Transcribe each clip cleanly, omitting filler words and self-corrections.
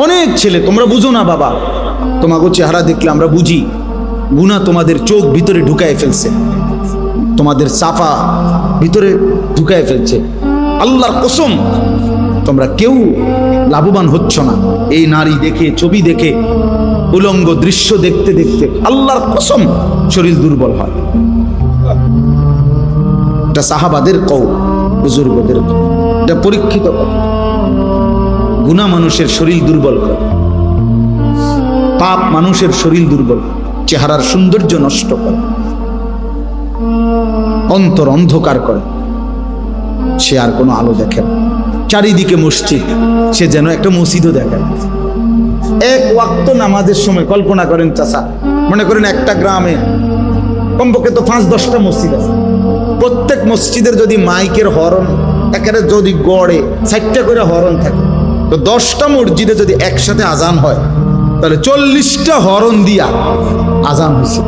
অনেক ছেলে, তোমরা বুঝো না বাবা, তোমাকে চেহারা দেখলে আমরা বুঝি গুনাহ তোমাদের চোখ ভিতরে ঢুকায় ফেলছে, তোমাদের সাফা ভিতরে ঢুকায় ফেলছে। আল্লাহর কসম, তোমরা কেউ লাভবান হচ্ছ না এই নারী দেখে, ছবি দেখে, উলঙ্গ দৃশ্য দেখতে দেখতে। আল্লাহর কসম, শরীর দুর্বল হয়। এটা সাহাবাদের কওল, বুজুর্গদের কওল, এটা পরীক্ষিত কথা। গুনাহ মানুষের শরীর দুর্বল করে, পাপ মানুষের শরীর দুর্বল, চেহারার সৌন্দর্য নষ্ট করে, অন্তর অন্ধকার করে, সে আর কোনো আলো দেখে না। চারিদিকে মসজিদ, সে যেন একটা মসজিদও দেখে। এক ওয়াক্ত নামাজের সময় কল্পনা করেন চাচা, মনে করেন একটা গ্রামে কমপক্ষে তো 5-10টা মসজিদ আছে, প্রত্যেক মসজিদের যদি মাইকের হরন একেবারে যদি গড়ে 4টা করে হরন থাকে, তো 10টা মসজিদে যদি একসাথে আজান হয়, তাহলে 40টা হরন দিয়া আজান হয়েছে।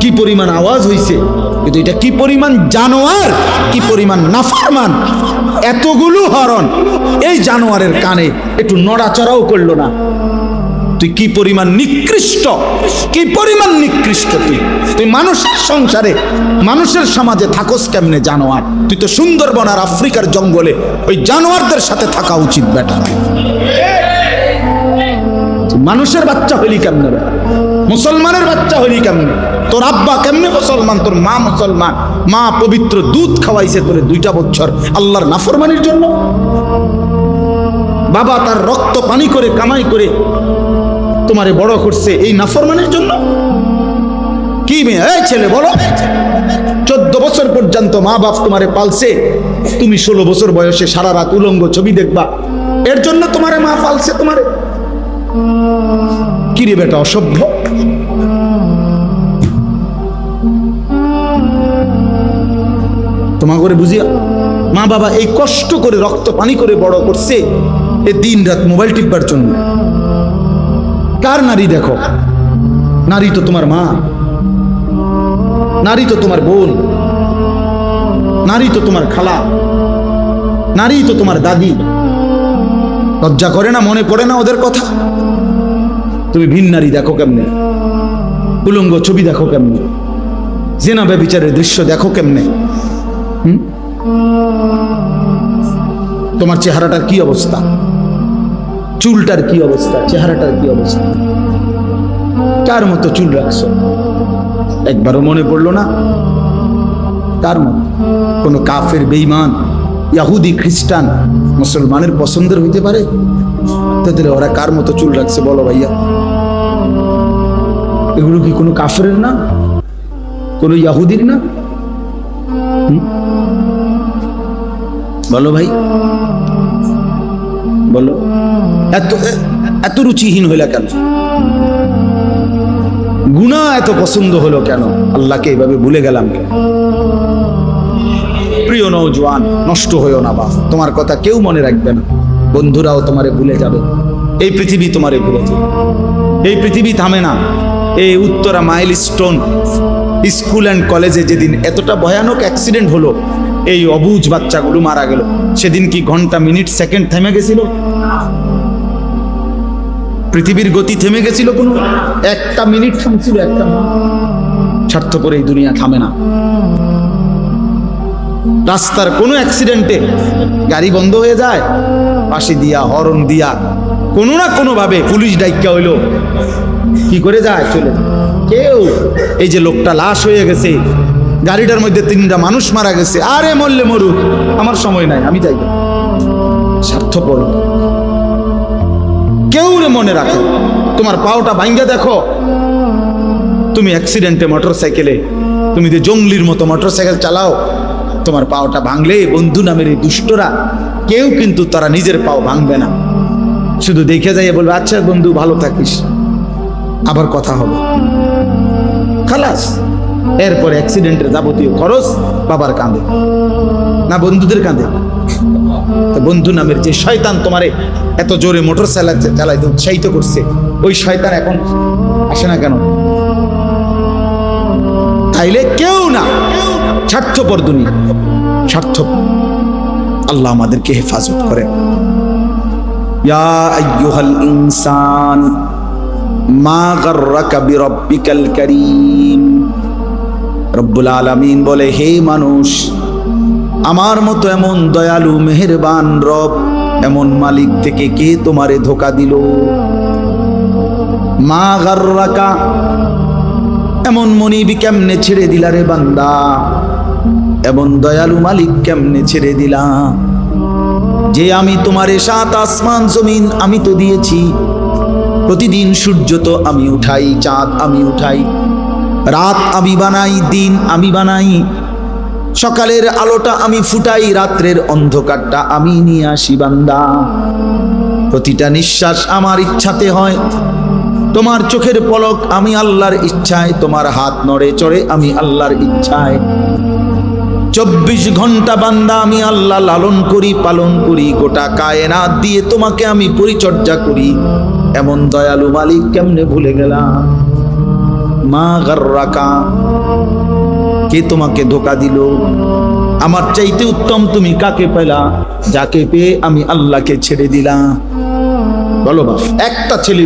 কি পরিমাণ আওয়াজ হয়েছে! কিন্তু এটা কি পরিমাণ জানোয়ার, কি পরিমাণ নাফরমান! এতগুলো হরন এই জানোয়ারের কানে একটু নড়াচড়াও করলো না। তুই কি পরিমাণ নিকৃষ্ট, কি পরিমাণ নিকৃষ্ট! তুই মানুষের সংসারে, মানুষের সমাজে থাকস কেমনে জানোয়ার? তুই তো সুন্দরবন আর আফ্রিকার জঙ্গলে ওই জানোয়ারদের সাথে থাকা উচিত বেটা। মানুষের বাচ্চা হইলি কেমনে? মুসলমানের বাচ্চা হইলি কেমনে? তোর আব্বা কেমনে মুসলমান, তোর মা মুসলমান, মা পবিত্র দুধ খাওয়াইছে তোরে 2টা বছর আল্লাহর নাফরমানির জন্য। বাবা তার রক্ত পানি করে কামাই করে তোমারে বড় করছে এই নাফরমানির জন্য। কি মেয়ে, এই ছেলে বলো, 14 বছর পর্যন্ত মা বাপ তোমারে পালছে, তুমি 16 বছর বয়সে সারা রাত উলঙ্গ ছবি দেখবা, এর জন্য তোমারে মা পালছে তোমারে? কি রে বেটা, অসভ্য! তোমা করে বুঝিয়া মা বাবা এই কষ্ট করে রক্ত পানি করে বড় করছে এ দিন রাত মোবাইল টিপবার জন্য। কার নারী দেখো? নারী তো তোমার মা, নারী তো তোমার বোন, নারী তো তোমার খালা, নারী তো তোমার দাদি। লজ্জা করে না? মনে পড়ে না ওদের কথা? তুমি ভিন নারী দেখো কেমনে, উলঙ্গ ছবি দেখো কেমনে, জেনা ব্যভিচারের দৃশ্য দেখো কেমনে। তোমার চেহারাটার কি অবস্থা, চুলটার কি অবস্থা, চেহারাটার কি অবস্থা? কার মতো চুল রাখছো? একবারও মনে পড়লো না? কার মতো? কোন কাফের, বেঈমান, ইহুদি, খ্রিস্টান, মুসলমানের পছন্দের হইতে পারে? তাহলে ওরা কার মতো চুল রাখছে বলো ভাইয়া? এগুলো কি কোনো কাফের না, কোনো ইহুদির না? বলো ভাই, বলো। এত এত রুচিহীন হইলা কেন? গুনাহ এত পছন্দ হলো কেন? আল্লাহকে এভাবে ভুলে গেলাম কেন? প্রিয় নওজোয়ান, নষ্ট হইও না বাপ, তোমার কথা কেউ মনে রাখবে না, বন্ধুরাও তোমারে ভুলে যাবে, এই পৃথিবী তোমারে ভুলে যাবে। এই পৃথিবী থামে না। এই উত্তরা মাইলস্টোন স্কুল অ্যান্ড কলেজে যেদিন এতটা ভয়ানক অ্যাক্সিডেন্ট হলো, এই অবুঝ বাচ্চাগুলো মারা গেল, সেদিন কি ঘন্টা, মিনিট, সেকেন্ড থেমে গেছিল? পৃথিবীর গতি থেমে গেছিল? কোনো একটা মিনিট থামছিল? একটা স্বার্থপর এই দুনিয়া থামে না। রাস্তার কোনো অ্যাক্সিডেন্টে গাড়ি বন্ধ হয়ে যায়, পাশে দিয়া হরন দিয়া কোনো না কোনো ভাবে পুলিশ ডাইকা হইলো কি করে যায়, চলে যায়। কেউ এই যে লোকটা লাশ হয়ে গেছে, গাড়িটার মধ্যে 3টা মানুষ মারা গেছে, আরে মরলে মরুক, আমার সময় নাই, আমি যাই। স্বার্থপর কেউ মনে রাখে। তোমার পাওটা ভাঙ্গা দেখো, তুমি অ্যাক্সিডেন্টে মোটরসাইকেলে, তুমি যে জঙ্গলির মতো মোটরসাইকেল চালাও, তোমার পাওটা ভাঙলে বন্ধু নামের এই দুষ্টরা কেউ কিন্তু তারা নিজের পাও ভাঙবে না, শুধু দেখে যাইয়ে বলবে আচ্ছা বন্ধু ভালো থাকিস, আবার কথা হবে, খালাস। এরপরে অ্যাক্সিডেন্টের যাবতীয় খরচ বাবার কাঁধে না বন্ধুদের কাঁধে? তো বন্ধু নামের যে শয়তান তোমারে এত জোরে মোটরসাইকেল চালাইতে উৎসাহিত করছে, ওই শয়তান এখন আসে না কেন? তাইলে কেউ না, স্বার্থপর দুনিয়া, স্বার্থপর। আল্লাহ আমাদেরকে হেফাজত করে। ইয়া আইয়ুহাল ইনসান মা গাররাকা বিরাব্বিকাল কারীম। রব্বুল আলামিন বলে, হে মানুষ, আমার মতো এমন দয়ালু মেহেরবান রব, এমন মালিক থেকে কে তোমারে ধোঁকা দিল? মা গাররাকা, এমন মনিবি কেমনে ছেড়ে দিলা রে বান্দা? এমন দয়ালু মালিক কেমনে ছেড়ে দিলা? যে আমি তোমারে 7 আসমান জমিন আমি তো দিয়েছি। প্রতিদিন সূর্য তো আমি উঠাই, চাঁদ আমি উঠাই, রাত আমি বানাই, দিন আমি বানাই, সকালের আলোটা আমি ফুটাই, রাত্রের অন্ধকারটা আমি নিয়ে আসি বান্দা। প্রতিটা নিঃশ্বাস আমার ইচ্ছাতে হয়, তোমার চোখের পলক আমি আল্লাহর ইচ্ছায়, তোমার হাত নড়ে চড়ে আমি আল্লাহর ইচ্ছায়। 24 ঘন্টা বান্দা আমি আল্লাহ লালন করি, পালন করি, গোটা কায়নাত দিয়ে তোমাকে আমি পরিচর্যা করি। এমন দয়ালু মালিক কেমনে ভুলে গেলাম? মা গাররাকা, কে তোমাকে ধোঁকা দিল? আমার চাইতে উত্তম তুমি কাকে পেলা, যাকে পেয়ে আমি আল্লাহকে ছেড়ে দিলাম? বলো বাপ, একটা ছেলে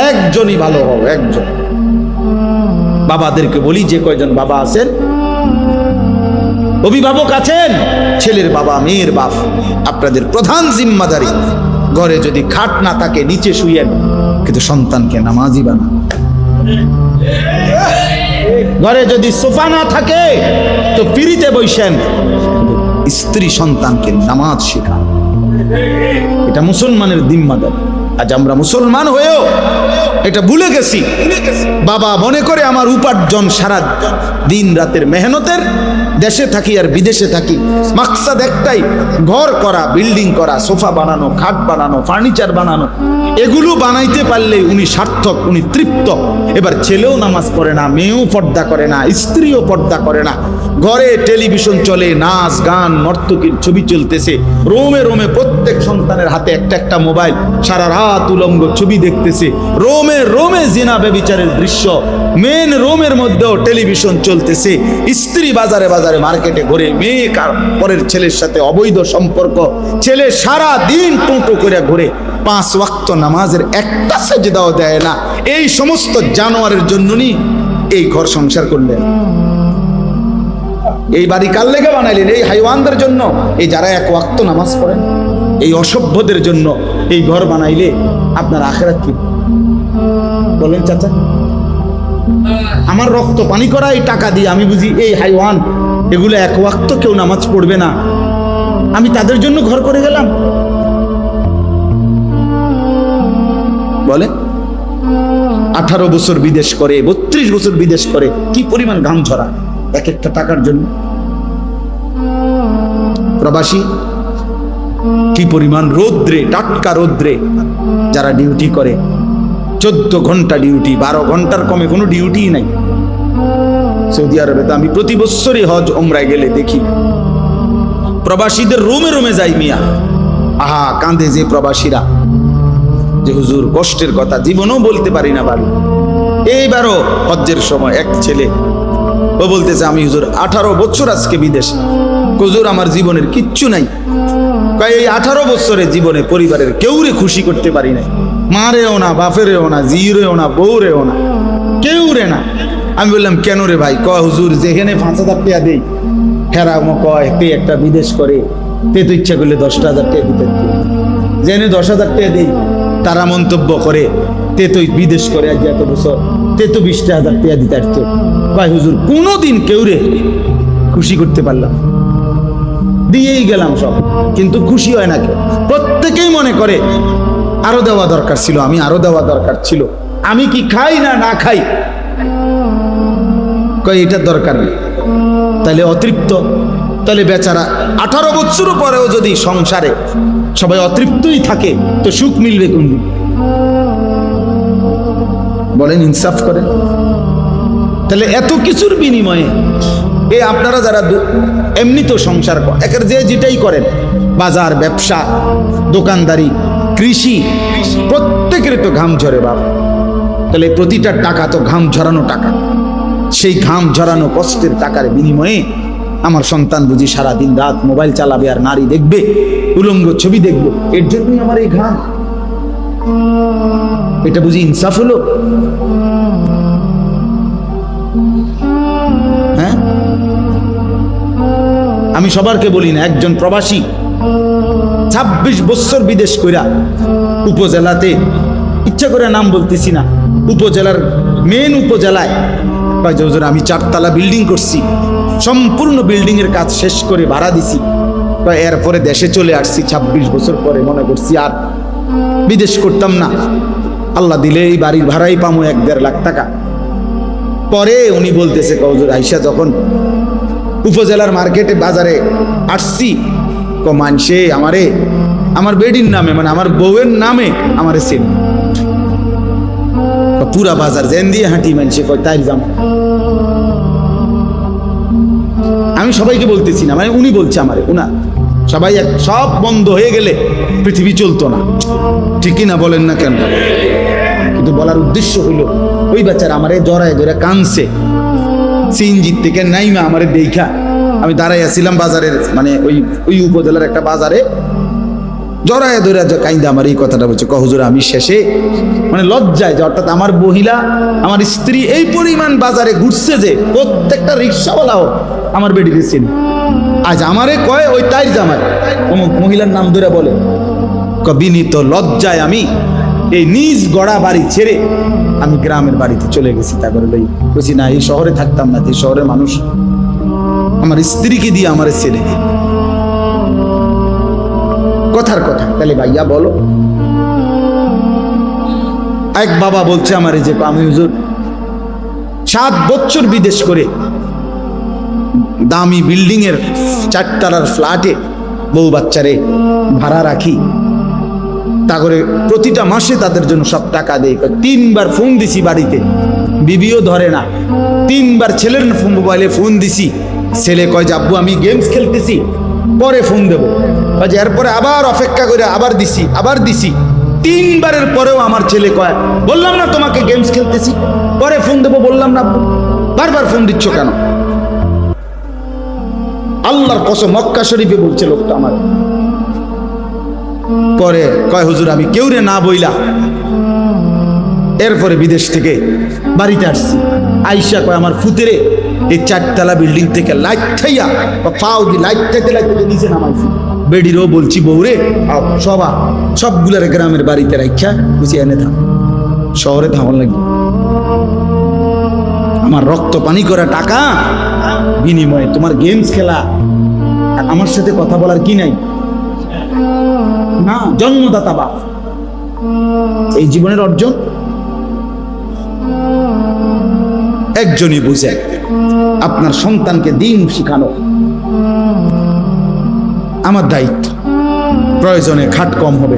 একজনই ভালো হও, একজন। বাবাদেরকে বলি, যে কয়জন বাবা আছেন, অভিভাবক আছেন, ছেলের বাবা মেয়ের বাপ, আপনাদের প্রধান জিম্মাদারি, ঘরে যদি খাট না থাকে নিচে শুয়েন, কিন্তু সন্তানকে নামাজি বানান। ঘরে যদি সোফা না থাকে তো পিড়িতে বসেন, স্ত্রী সন্তানকে নামাজ শেখান। এটা মুসলমানের জিম্মাদারি। আজ আমরা মুসলমান হয়েও এটা ভুলে গেছি। বাবা মনে করে আমার উপার্জন সারা দিন রাতের মেহনতের, দেশে থাকি আর বিদেশে থাকি, মাকসাদ একটাই, ঘর করা, বিল্ডিং করা, সোফা বানানো, খাট বানানো, ফার্নিচার বানানো। এগুলো বানাইতে পারলে উনি সার্থক, উনি তৃপ্ত। এবার ছেলেও নামাজ পড়ে না, মেয়েও পর্দা করে না, স্ত্রীও পর্দা করে না, ঘরে টেলিভিশন চলে, নাচ গান নর্তকীর ছবি চলতেছে, রোমে রোমে প্রত্যেক সন্তানের হাতে একটা একটা মোবাইল, সারা রাত উলঙ্গ ছবি দেখতেছে, রোমে রোমে জিনা ব্যভিচারের দৃশ্য, মেন রোমের মধ্যেও টেলিভিশন চলতেছে, স্ত্রী বাজারে বাজারে মার্কেটে ঘুরে, মেয়ে পরের ছেলের সাথে অবৈধ সম্পর্ক, ছেলে সারা দিন টোটো করে ঘুরে, 5 ওয়াক্ত নামাজের একটা সেজদাও দেয় না। এই সমস্ত জানোয়ারের জন্যই এই ঘর সংসার করলেন, এই বাড়ি কার লেগে বানাইলেন? এই হাইওয়ানদের জন্য, এই যারা 1 ওয়াক্ত নামাজ পড়েন, এই অসভ্যদের জন্য এই ঘর বানাইলে আপনার আখিরাত কি? বলেন চাচা। আমার রক্ত পানি করা এই টাকা দিয়ে আমি বুঝি এই হাইওয়ান, এগুলো 1 ওয়াক্ত কেউ নামাজ পড়বে না, আমি তাদের জন্য ঘর করে গেলাম? বলে 18 বছর বিদেশ করে, 32 বছর বিদেশ করে, কি পরিমাণ ঘাম ঝরা এক একটা টাকার জন্য। প্রবাসী কি পরিমাণ রৌদ্রে, টাটকা রৌদ্রে যারা ডিউটি করে, 14 ঘন্টা ডিউটি, 12 ঘন্টার কমে কোনো ডিউটি নাই। সৌদি আরবে তো আমি প্রতি বছরই হজ ওমরায় গেলে দেখি প্রবাসীদের রোমে রোমে যাই মিয়া, আহা কাঁদে যে প্রবাসীরা, যে হুজুর কষ্টের কথা জীবনেও বলতে পারি না বাড়ি। এইবারও হজ্জের সময় এক ছেলে, ও বলতেছে আমি হুজুর 18 বছর আজকে বিদেশে, হুজুর আমার জীবনের কিচ্ছু নাই, এই 18 বছরের জীবনে পরিবারের কেউরে খুশি করতে পারি নাই, মারেও না, বাপেরেও না, জিরেও না, বউরেও না, কেউ রে না। আমি বললাম কেন রে ভাই? কয় হুজুর যেখানে 5,000 টাকা দেই, হেরামো কয় তে একটা বিদেশ করে, তে তো ইচ্ছা করলে 10,000 টাকা দিতে, যেখানে 10,000 টাকা দেই তারা মন্তব্য করে তে তো বিদেশ করে আজ এত বছর, তে তো 20,000 টাকা দিতে আসতো। ভাই হুজুর কোনোদিন কেউ রে খুশি করতে পারলাম, দিয়েই গেলাম সব, কিন্তু খুশি হয় না কেউ। প্রত্যেকেই মনে করে আরো দেওয়া দরকার ছিল, আমি আরো দেওয়া দরকার ছিল, আমি কি খাই না না খাই, কয় এটা দরকার নেই। তাহলে অতৃপ্ত, তাহলে বেচারা 18 বছর পরেও যদি সংসারে সবাই অতৃপ্তই থাকে তো সুখ মিলবে কোন দিন? বলেন, ইনসাফ করেন। তাহলে এত কিছুর বিনিময়ে এই আপনারা যারা এমনি তো সংসার একের যে যেটাই করেন, বাজার, ব্যবসা, দোকানদারি, কৃষি, প্রত্যেকের তো ঘাম ঝরে বাপ। তাহলে প্রতিটা টাকা তো ঘাম ঝরানো টাকা, সেই ঘাম ঝরানো কষ্টের টাকার বিনিময়ে আমার সন্তান বুঝি সারাদিন রাত মোবাইল চালাবে আর নারী দেখবে, উলঙ্গ ছবি দেখবে, এর জন্যই আমার এই ঘাম। এটা বুঝি ইনসাফ হলো? হ্যাঁ, আমি সবারকে বলি না, একজন প্রবাসী 26 বছর বিদেশ কইরা উপজেলাতে, ইচ্ছা করে নাম বলতেছি না, উপজেলার মেন উপজেলায় হুজুর আমি 4 তলা বিল্ডিং করছি, সম্পূর্ণ বিল্ডিং এর কাজ শেষ করে ভাড়া দিছি, এরপরে দেশে চলে আসছি 26 বছর পরে, মনে করছি আর বিদেশ করতাম না, আল্লাহ দিলে এই বাড়ির ভাড়াই পামো 1-1.5 লাখ টাকা। পরে উনি বলতেছে হুজুর আইসা যখন উপজেলার মার্কেটে বাজারে আসছি, মানসে আমারে আমার বেডির নামে, মানে আমার বউয়ের নামে আমারে চেন, পুরা বাজার জেন দিয়ে হাঁটি, মানসে কয় তাই যাম। আমি সবাইকে বলতেছি না, মানে উনি বলছে আমারে, উনা সবাই সব বন্ধ হয়ে গেলে পৃথিবী চলতো না, ঠিকই না বলেন না কেন? কিন্তু বলার উদ্দেশ্য হইল ওই বাচ্চারা আমারে জড়ায় ধরে কানছে, সিএনজি থেকে নাইমা আমারে দেখা, আমি দাঁড়াই আছিলাম বাজারের, মানে ওই উপজেলার একটা বাজারে, জড়ায় ধরে কাইন্দা আমার এই কথাটা বলছে, হুজুর আমি শেষে মানে লজ্জায় যে, অর্থাৎ আমার মহিলা আমার স্ত্রী এই পরিমাণ বাজারে ঘুরছে যে প্রত্যেকটা রিক্সাওয়ালাও আমার বেডি দিচ্ছেন, আজ আমারে কয় ওই তাই জামাই অমুক মহিলার নাম ধরে বলে, বিনীত লজ্জায় আমি এই নিজ গড়া বাড়ি ছেড়ে আমি গ্রামের বাড়িতে চলে গেছি। তারপরে বলছি না, এই শহরে থাকতাম না, যে শহরের মানুষ আমার স্ত্রীকে দিয়ে আমার ছেলে, কথার কথা। তাহলে ভাইয়া বলো, এক বাবা বলছে আমার যে আমি হুজুর 7 বছর বিদেশ করে দামি বিল্ডিং এর 4 তলার ফ্ল্যাটে বউ বাচ্চারে ভাড়া রাখি, তা করে প্রতিটা মাসে তাদের জন্য সব টাকা দেয়। 3 বার ফোন দিছি বাড়িতে, বিবিও ধরে না, 3 বার ছেলের মোবাইলে ফোন দিছি, ছেলে কয় যে আব্বু আমি গেমস খেলতেছি, পরে ফোন দেবো, এরপরে আবার অপেক্ষা করে আবার দিছি 3 বারের পরেও আমার ছেলে কয় বললাম না তোমাকে গেমস খেলতেছি, পরে ফোন দেবো, বললাম না, বারবার ফোন দিচ্ছ কেন? আল্লাহর কসম মক্কা শরীফে বলছে লোকটা আমার। পরে কয় হুজুর আমি কেউরে না বইলা এরপরে বিদেশ থেকে বাড়িতে আসছি, আইসা কয় আমার ফুতেরে এই 4 তলা বিল্ডিং থেকে লাইট খাইয়া পাও দি লাইট খাইতে নিচে নামাইছি, বেডিরও বলছি বউরে সবগুলার গ্রামের বাড়িতে রাখা বুঝি এনে থাক, শহরে থামন লাগবে। আমার রক্ত পানি করা টাকা বিনিময়ে তোমার গেমস খেলা, আমার সাথে কথা বলার কি নাই? না, জন্মদাতা বাপ, এই জীবনের অর্জন একজনই বুঝে, আপনার সন্তানকে দিন শিখানো আমার দায়িত্ব। প্রয়োজনে খাট কম হবে,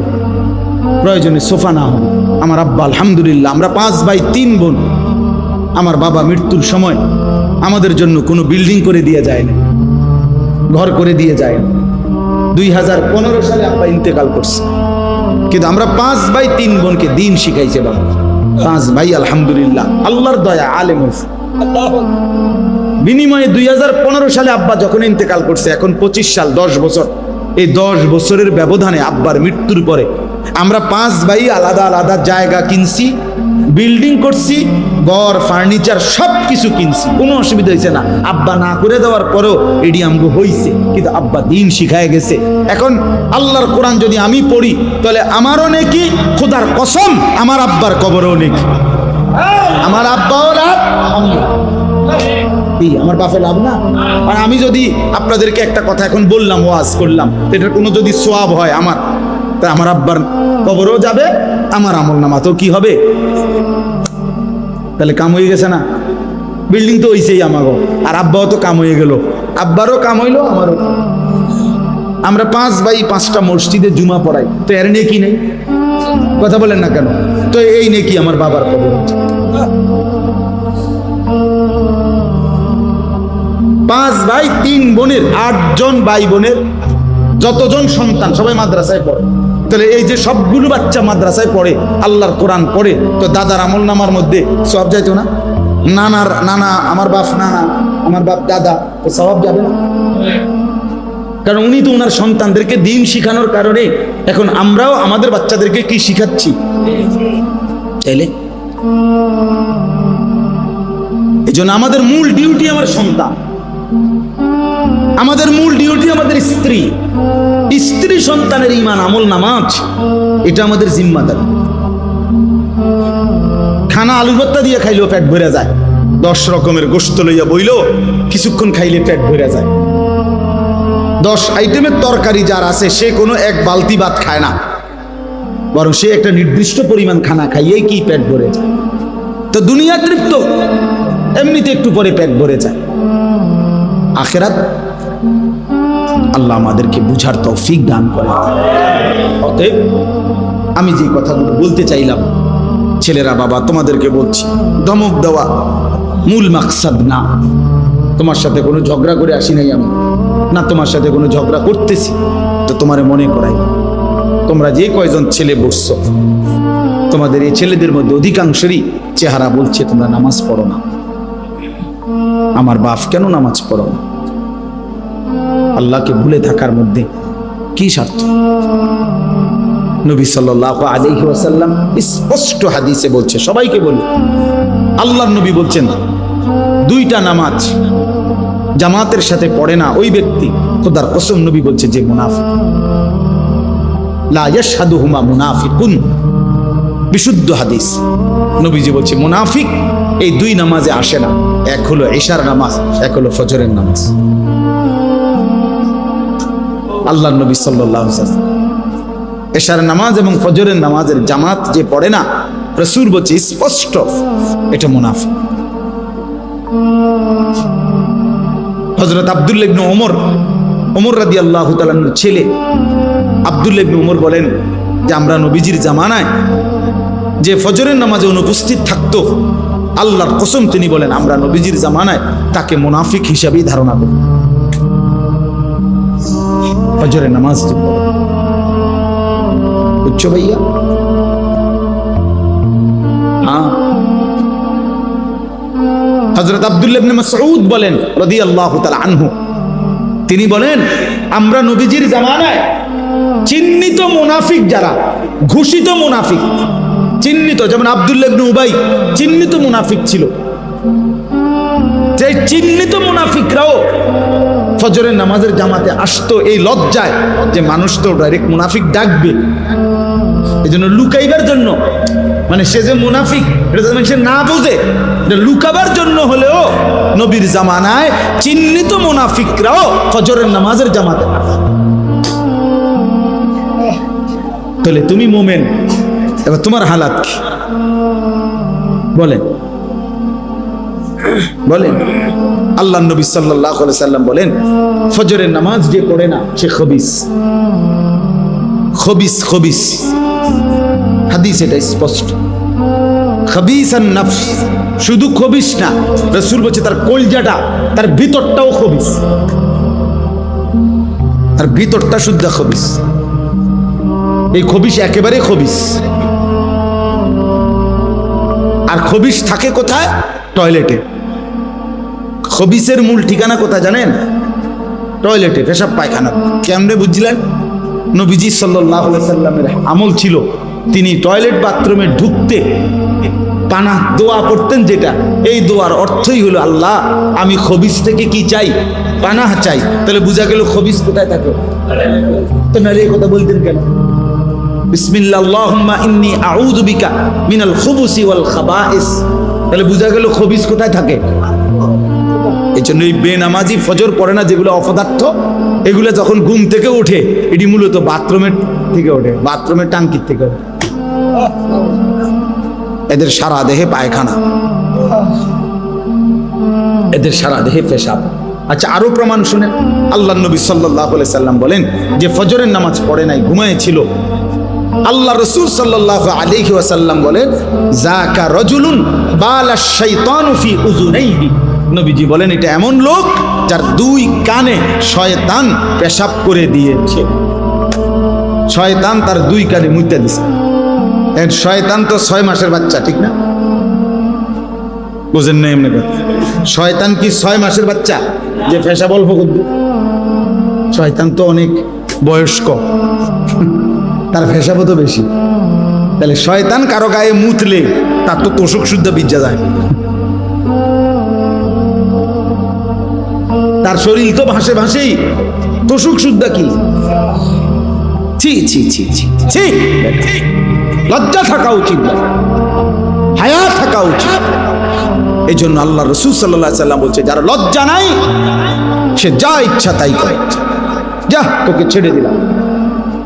প্রয়োজনে সোফা না হবে। আমার আব্বা আলহামদুলিল্লাহ, আমরা 5 ভাই 3 বোন, আমার বাবা মৃত্যুর সময় আমাদের জন্য কোনো বিল্ডিং করে দিয়ে যায় না, ঘর করে দিয়ে যায় না। 2015 সালে আব্বা ইন্তেকাল করছে, কিন্তু আমরা 5 ভাই 3 বোনকে দিন শিখাইছে বাবা। 5 ভাই আলহামদুলিল্লাহ আল্লাহর দয়া আলেম হয়েছে। বিনিময়ে 2015 সালে আব্বা যখন ইন্তেকাল করছে, এখন 25 সাল, 10 বছর। এই 10 বছরের ব্যবধানে আব্বার মৃত্যুর পরে আমরা 5 ভাই আলাদা আলাদা জায়গা কিনছি, বিল্ডিং করছি, ঘর ফার্নিচার সব কিছু কিনছি, কোনো অসুবিধা হয়েছে না। আব্বা না করে দেওয়ার পরেও এডি আমগো হয়েছে, কিন্তু আব্বা দিন শিখায় গেছে। এখন আল্লাহর কোরআন যদি আমি পড়ি, তাহলে আমারও নেকি, খোদার কসম আমার আব্বার কবরও নেকি, আমার আব্বাও লাভ, আমার বাপে লাভ না। আর আমি যদি আপনাদেরকে একটা কথা এখন বললাম, ওয়াজ করলাম, এটার কোনো যদি সওয়াব হয় আমার, তা আমার আব্বার কবরও যাবে, আমার আমলনামাতেও কি হবে? তাহলে কাম হয়ে গেছে না? বিল্ডিং তো হইছেই আমারও, আর আব্বাও তো কাম হয়ে গেল, আব্বারও কাম হইলো, আমারও। আমরা 5 ভাই 5টা মসজিদে জুমা পড়াই, তো এর নিয়ে কি নেই? কথা বলেন না কেন? তো এই নিয়ে কি আমার বাবার কবর? 5 ভাই 3 বোনের 8 জন ভাই বোনের যতজন সন্তান সবাই মাদ্রাসায় পড়ে। তাহলে এই যে সবগুলো বাচ্চা মাদ্রাসায় পড়ে, আল্লাহর কোরআন পড়ে, তো দাদার আমল নামার মধ্যে সব যাইতো না? নানা আমার বাপ নানা আমার বাপ দাদা, তো সওয়াব যাবে না? কারণ উনি তো ওনার সন্তানদেরকে দিন শিখানোর কারণে এখন আমরাও আমাদের বাচ্চাদেরকে কি শিখাচ্ছি? তাইলে এই জন্য আমাদের মূল ডিউটি আমার সন্তান, আমাদের মূল ডিউটি আমাদের স্ত্রী, স্ত্রী সন্তানের ঈমান আমল নামাজ, এটা আমাদের জিম্মাদারি। খানা আলু ভর্তা দিয়ে খাইলেও পেট ভরে যায়, 10 রকমের গোশত লইয়া বইলো কিছুক্ষণ খাইলে পেট ভরে যায়। 10 আইটেমের তরকারি যার আছে সে কোনো এক বালতি ভাত খায় না, বরং সে একটা নির্দিষ্ট পরিমাণ খানা খাইয়েই কি পেট ভরে যায়। তো দুনিয়া তৃপ্ত, এমনিতে একটু পরে পেট ভরে যায়। আখিরাত আল্লাহ আমাদেরকে বুঝার তৌফিক দান করে। অতএব আমি যে কথাগুলো বলতে চাইলাম, ছেলেরা বাবা তোমাদেরকে বলছি, ধমক দেওয়া মূল মাকসাদ না। তোমার সাথে কোনো ঝগড়া করে আসি নাই আমি, না তোমার সাথে কোনো ঝগড়া করতেছি। তো তোমারে মনে করাই, তোমরা যে কয়জন ছেলে বসছো, তোমাদের এই ছেলেদের মধ্যে অধিকাংশেরই চেহারা বলছে তোমরা নামাজ পড়ো না। আমার বাপ কেন নামাজ পড়ো না? আল্লাহকে ভুলে থাকার মধ্যে কি স্বার্থ? নবী সাল্লাল্লাহু আলাইহি ওয়াসাল্লাম স্পষ্ট হাদিসে বলছে, সবাইকে বলি, আল্লাহর নবী বলছেন 2টা নামাজ জামাতের সাথে পড়ে না ওই ব্যক্তি, খোদার কসম নবী বলছে যে মুনাফিক। লা ইয়াশহাদুহুমা মুনাফিকুন, বিশুদ্ধ হাদিস। নবীজি বলছে মুনাফিক এই 2 নামাজে আসে না। এক হলো ইশার নামাজ, এক হলো ফজরের নামাজ। আল্লাহর নবী সাল্লাল্লাহু আলাইহি ওয়াসাল্লাম ইশার নামাজ এবং ফজরের নামাজের জামাত যে পড়ে না, রাসূল বলছে স্পষ্ট এটা মুনাফিক। হযরত আব্দুল্লাহ ইবনে ওমর রাদিয়াল্লাহু তাআলার ছেলে আব্দুল্লাহ ইবনে ওমর বলেন যে আমরা নবীজির জামানায় যে ফজরের নামাজে অনুপস্থিত থাকতো, আল্লাহর কসম তিনি বলেন আমরা নবীজির জামানায় তাকে মুনাফিক হিসাবেই ধারণা করি। ফজরের নামাজ যে পড়ে, বুঝছো ভাইয়া? হ্যাঁ, হযরত আব্দুল্লাহ ইবনে মাসউদ বলেন রাদিয়াল্লাহু তাআলা আনহু, তিনি বলেন আমরা নবীজির জামানায় চিহ্নিত মুনাফিক যারা, ঘোষিত মুনাফিক, চিহ্নিত, যেমন আব্দুল্লাহ ইবনে উবাই চিহ্নিত মুনাফিক ছিল, যে চিহ্নিত মুনাফিকরাও ফজরের নামাজের জামাতে আসতো এই লজ্জায় যে মানুষ তো ডাইরেক্ট মুনাফিক ডাকবে, এই জন্য লুকাইবার জন্য, মানে সে যে মুনাফিক এটা সে না বুঝে, লুকাবার জন্য হলেও নবীর জামানায় চিহ্নিত মুনাফিকরাও ফজরের নামাজের জামাতে আসতো। তাহলে তুমি মোমেন, এবার তোমার হালাত কি বলেন? বলেন। আল্লাহ নবী সাল্লাল্লাহু আলাইহি সাল্লাম বলেন ফজরের নামাজ যে পড়ে না সে খবিস। খবিস খবিস হাদিস এটা স্পষ্ট। খবিসান নফস, শুধু খবিস না, রাসূল বলছে তার কলজাটা, তার ভিতরটাও খবিস, আর ভিতরটা শুদ্ধ খবিস। এই খবিস একেবারে খবিস। আর খবিস থাকে কোথায়? টয়লেটে। খবিসের মূল ঠিকানা কোথায় জানেন? টয়লেটে, পেশাব পায়খানা। কেমনে বুঝলেন? নবীজি সাল্লাল্লাহু আলাইহি সাল্লামের আমল ছিল তিনি টয়লেট বাথরুমে ঢুকতে পানাহ দোয়া করতেন, যেটা এই দোয়ার অর্থই হলো আল্লাহ আমি খবিস থেকে কি চাই? পানাহ চাই। তাহলে বোঝা গেল খবিস কোথায় থাকে। তো নারে এই কথা বলতেন কেন? বিসমিল্লাহ আল্লাহুম্মা ইন্নী আউযু বিকা মিনাল খুবুসি ওয়াল খাবাইস। তাহলে বোঝা গেল খবিস কোথায় থাকে। এই জন্য এই বেনামাজি ফজর পড়ে না যেগুলো অপদার্থ, এগুলো যখন ঘুম থেকে ওঠে এটি মূলত বাথরুমের থেকে ওঠে, বাথরুমের টাঙ্কির থেকে ওঠে। এদের সারা দেহে পায়খানা, এদের সারা দেহে পেশাব। আচ্ছা আরো প্রমাণ শুনেন। আল্লাহ নবী সাল্লাল্লাহু আলাইহি সাল্লাম বলেন যে ফজরের নামাজ পড়ে নাই, ঘুমিয়েছিল, আল্লাহ রাসূল সাল্লাল্লাহু আলাইহি ওয়াসাল্লাম বলেন যাকা রাজুলুন বালাশ শাইতানু ফি উযুনাইহি। নবীজি বলেন এটা এমন লোক যার 2 কানে শয়তান পেশাব করে দিয়েছে। শয়তান তার 2 কানে মুইতা দিছে। এর শয়তান তো 6 মাসের বাচ্চা, ঠিক না? বুঝেন না এমনি কথা। শয়তান কি 6 মাসের বাচ্চা যে ফেসা বলব করবে? শয়তান তো অনেক বয়স্ক, তার ফেসাবো তো বেশি। তাহলে শয়তান কারো গায়ে মুতলে তার তো তোষক শুদ্ধ বিজ্জা যায়, তার শরীর তো ভাসে ভাসেই, তোষক শুদ্ধ কি? ছি ছি ছি ছি ছি, লজ্জা থাকা উচিত, হায়া থাকা উচিত। এই জন্য আল্লাহ রাসূল সাল্লাল্লাহু আলাইহি সাল্লাম বলছে, যারা লজ্জা নাই সে যা ইচ্ছা তাই করে, যা তোকে ছেড়ে দিলাম।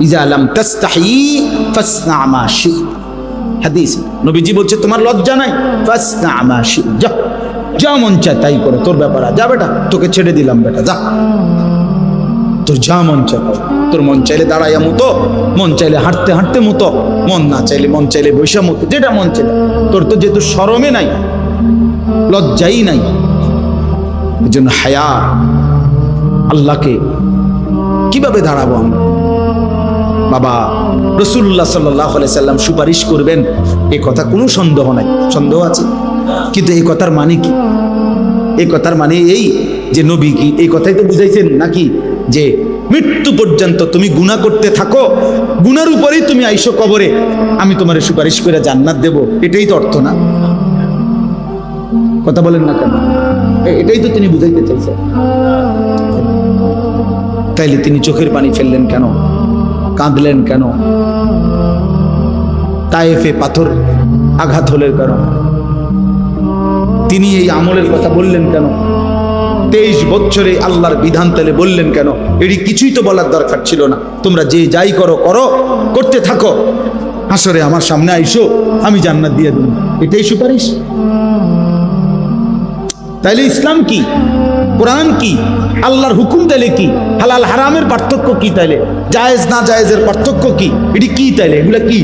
ইজা লাম তাস্তাহি ফাসনা মা শি, হাদিস নবীজি বলছে তোমার লজ্জা নাই, ফাসনা মা শি, যা যা মন চায় তাই করে, তোর ব্যাপার, যা বেটা তোকে ছেড়ে দিলাম বেটা, যা তোর যা মন চায়। তোর মন চাইলে দাঁড়াইয়া মতো, মন চাইলে হাঁটতে হাঁটতে মতো, মন না চাইলে মন চাইলে বৈশা মতো, যেটা মন চাইলে। তোর তো যেহেতু শরমে নাই, লজ্জাই নাই, এই জন্য হায়া। আল্লাহকে কিভাবে দাঁড়াবো আমরা? বাবা রাসূলুল্লাহ সাল্লাল্লাহু আলাইহি সাল্লাম সুপারিশ করবেন, এ কথা কোনো সন্দেহ নাই, সন্দেহ আছে? কিন্তু এই কথার মানে কি? এই কথার মানে এই যে নবী কি এই কথাই তো বুঝাইছেন নাকি যে মৃত্যু পর্যন্ত তুমি গুনাহ করতে থাকো, গুনার উপরেই তুমি আইসো কবরে, আমি তোমারে সুপারিশ করে জান্নাত দেব, এটাই তো অর্থ না? কথা বলেন না কেন? এটাই তো তিনি বুঝাইতে চাইছেন। তাইলে তিনি চোখের পানি ফেললেন কেন? কাঁদলেন কেন? তায়েফে পাথর আঘাত হলের কারণ তিনি এই আমলের কথা বললেন কেন? 23 বছরে আল্লাহর বিধান তালে বললেন কেন? এটি কিছুই তো বলার দরকার ছিল না। তোমরা যে যাই করো করো, করতে থাকো, হাসরে আমার সামনে আইসো, আমি জান্নাত দিয়ে দেব, এটাই সুপারিশ? তাইলে ইসলাম কি? কোরআন কি? আল্লাহর হুকুম তাইলে কি? হালাল হারামের পার্থক্য কি? তাইলে জায়েজ না জায়েজের পার্থক্য কি? এটি কি? তাইলে এগুলা কি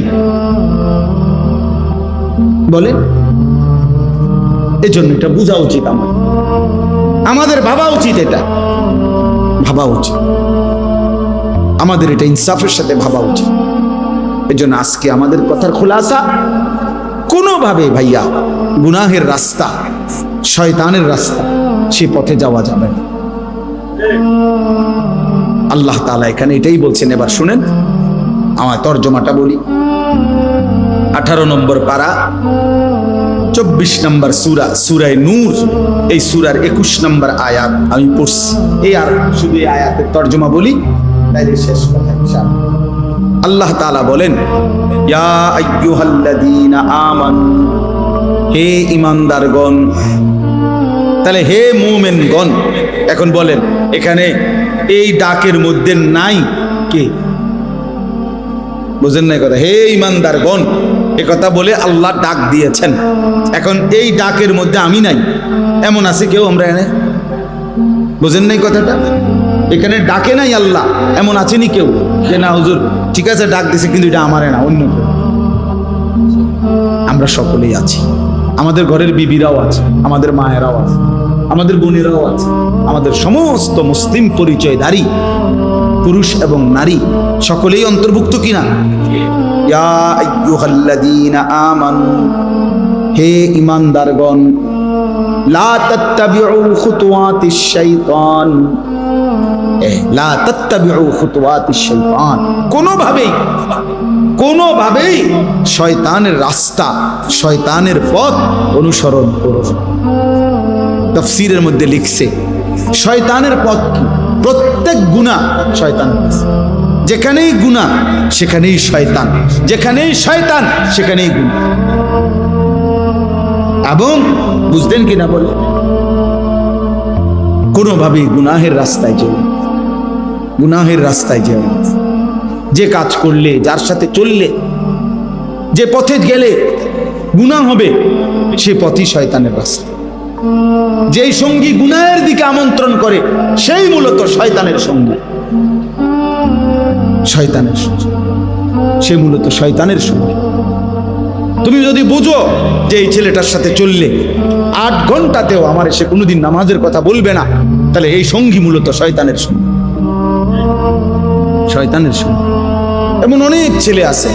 বলেন? এজন্য এটা বোঝা উচিত, আমাদের ভাবা উচিত, এটা ভাবা উচিত, আমাদের এটা ইনসাফের সাথে ভাবা উচিত। এজন্য আজকে আমাদের কথার খোলাসা, কোনোভাবে ভাইয়া গুনাহের রাস্তা, শয়তানের রাস্তা, সে পথে যাওয়া যাবে না। আল্লাহ তাআলা এখানে এটাই বলছেন। এবার শুনেন, আমার তর্জমাটা বলি। 18 নম্বর পারা, 24 নম্বর সূরা, সূরায়ে নূর, এই সূরার 21 নম্বর আয়াত আমি পড়ছি। এই আর শুধু এই আয়াতের তর্জমা বলি, তাইলে শেষ কথা ইনশাআল্লাহ। আল্লাহ তাআলা বলেন, ইয়া আইয়ুহাল্লাযীনা আমানু, হে ঈমানদারগণ। তাহলে হে মুমিনগণ, এখন বলেন এখানে এই ডাকের মধ্যে নাই কে? বুঝেন না কথা? হে ঈমানদারগণ এ কথা বলে আল্লাহ ডাক দিয়েছেন। এখন এই ডাকের মধ্যে আমি নাই, এমন আছে কেউ? আমরা এনে বুঝেন নাই কথাটা? এখানে ডাকে নাই আল্লাহ, এমন আছেনি কেউ যে না হুজুর ঠিক আছে ডাক দিছে কিন্তু এটা আমারে না, অন্য কেউ? আমরা সকলেই আছি, আমাদের ঘরের বিবিরাও আছে, আমাদের মায়েরাও আছে, আমাদের বোনেরাও আছে, আমাদের সমস্ত মুসলিম পরিচয়ধারী পুরুষ এবং নারী সকলেই অন্তর্ভুক্ত কিনা? ইয়া আইয়ুহাল্লাযীনা আমানু, হে ঈমানদারগণ, লা তাত্তাবিউ খুতুওয়াতিশ শাইতান, লা তাত্তাবিউ খুতুওয়াতিশ শাইতান, কোনোভাবেই শয়তানের রাস্তা, শয়তানের পথ অনুসরণ করো না। তাফসীরের মধ্যে লিখছে শয়তানের পথ কি? প্রত্যেক গুনাহ শয়তানের রাস্তা, যেখানেই গুনাহ সেখানেই শয়তান, যেখানেই শয়তান সেখানেই গুনাহ। এবং বুঝলেন কিনা বলে, কোনোভাবেই গুনাহের রাস্তায় যেও, গুনাহের রাস্তায় যেও। যে কাজ করলে, যার সাথে চললে, যে পথে গেলে গুনাহ হবে, সে পথই শয়তানের রাস্তা। যেই সঙ্গী গুনাহের দিকে আমন্ত্রণ করে সেই মূলত শয়তানের সঙ্গী, শয়তানের সঙ্গী, সে মূলত শয়তানের সঙ্গী। তুমি যদি বুঝো যে এই ছেলেটার সাথে চললে 8 ঘন্টাতেও আমার সে কোনোদিন নামাজের কথা বলবে না, তাহলে এই সঙ্গী মূলত শয়তানের সঙ্গী, শয়তানের সঙ্গী। এমন অনেক ছেলে আছে,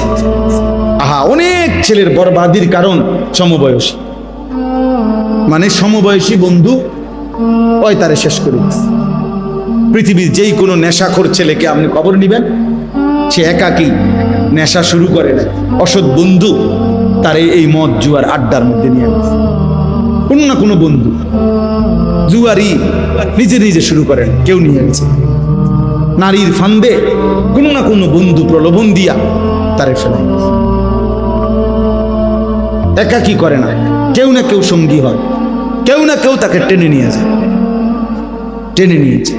অনেক ছেলের বরবাদির কারণ সমবয়সী। মানে সমবয়সী বন্ধু ওই তারে শেষ করে দিচ্ছে। পৃথিবীর যেই কোনো নেশাখোর ছেলেকে আপনি খবর নিবেন, সে একাকী নেশা শুরু করে না, অসৎ বন্ধু তারে এই মদ জুয়ার আড্ডার মধ্যে নিয়ে গেছে। কোনো না কোনো বন্ধু জুয়ারি নিজে নিজে শুরু করেন, কেউ নিয়ে গেছে। নারীর ফান্দে কোনো না কোনো বন্ধু প্রলোভন দিয়া তারে ফেলে। একাকী করে না, কেউ না কেউ সঙ্গী হয়, কেউ না কেউ তাকে টেনে নিয়ে যায়, টেনে নিয়েছে।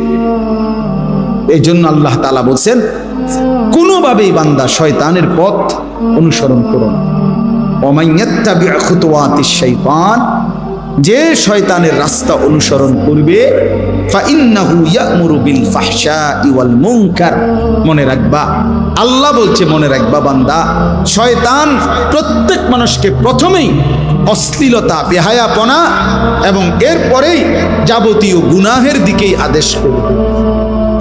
এই জন্য আল্লাহ তাআলা বলছেন, কোনোভাবেই বান্দা শয়তানের পথ অনুসরণ করো না। ওয়া ইয়াত্তাবি' খুতুওয়াতিশ শাইতান, যে শয়তানের রাস্তা অনুসরণ করবে, ফাইন্নাহু ইয়া'মুরু বিল ফাহশাই ওয়াল মুনকার। মনে রাখবা, আল্লাহ বলছে মনে রাখবা বান্দা, শয়তান প্রত্যেক মানুষকে প্রথমেই অশ্লীলতা, বেহায়াপনা এবং এরপরেই যাবতীয় গুনাহের দিকেই আদেশ করবে।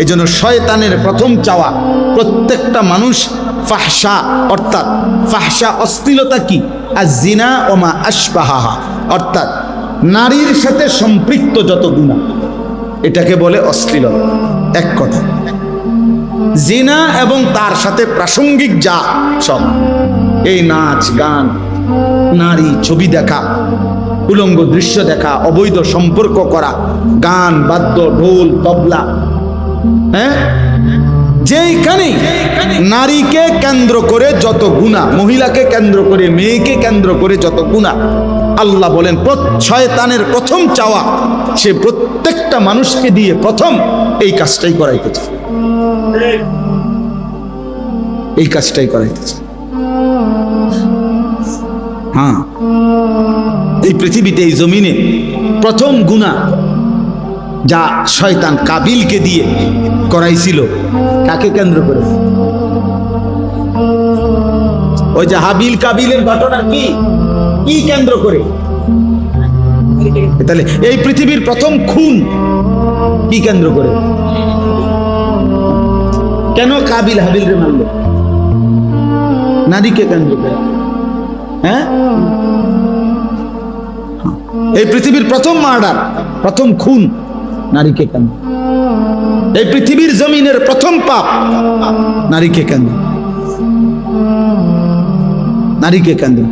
এজন্য শয়তানের প্রথম চাওয়া প্রত্যেকটা মানুষ ফাহশা, অর্থাৎ ফাহশা অশ্লীলতা কি? আয-জিনা ওয়া মা আশবাহাহা, অর্থাৎ নারীর সাথে সম্পৃক্ত যত গুনাহ, এটাকে বলে অশ্লীলতা। এক কথা, জিনা এবং তার সাথে প্রাসঙ্গিক যা সব, এই নাচ গান, নারী ছবি দেখা, উলঙ্গ দৃশ্য দেখা, অবৈধ সম্পর্ক করা, গান বাদ্য, ঢোল তবলা, হ্যাঁ, যেইখানে নারীকে কেন্দ্র করে যত গুনাহ, মহিলাকে কেন্দ্র করে, মেয়েকে কেন্দ্র করে যত গুনাহ, আল্লাহ বলেন শয়তানের প্রথম চাওয়া সে প্রত্যেকটা মানুষকে দিয়ে প্রথম এই কাজটাই করাইতেছে, এই কাজটাই করাইতেছে। হ্যাঁ, এই পৃথিবীতে, এই জমিনে প্রথম গুনাহ যা শয়তান কাবিলকে দিয়ে করাইছিল, কাকে কেন্দ্র করে? ওই যে হাবিল কাবিলের ঘটনা কি কি কেন্দ্র করে? তাহলে এই পৃথিবীর প্রথম খুন কি কেন্দ্র করে? কেন কাবিল হাবিলরে মারল? নারীকে কেন্দ্র করে। হ্যাঁ, এই পৃথিবীর প্রথম মার্ডার, প্রথম খুন নারীকে কেন্দ্র। এই পৃথিবীর জমিনের প্রথম পাপ নারীকে কেন্দ্র, নারীকে কেন্দ্র।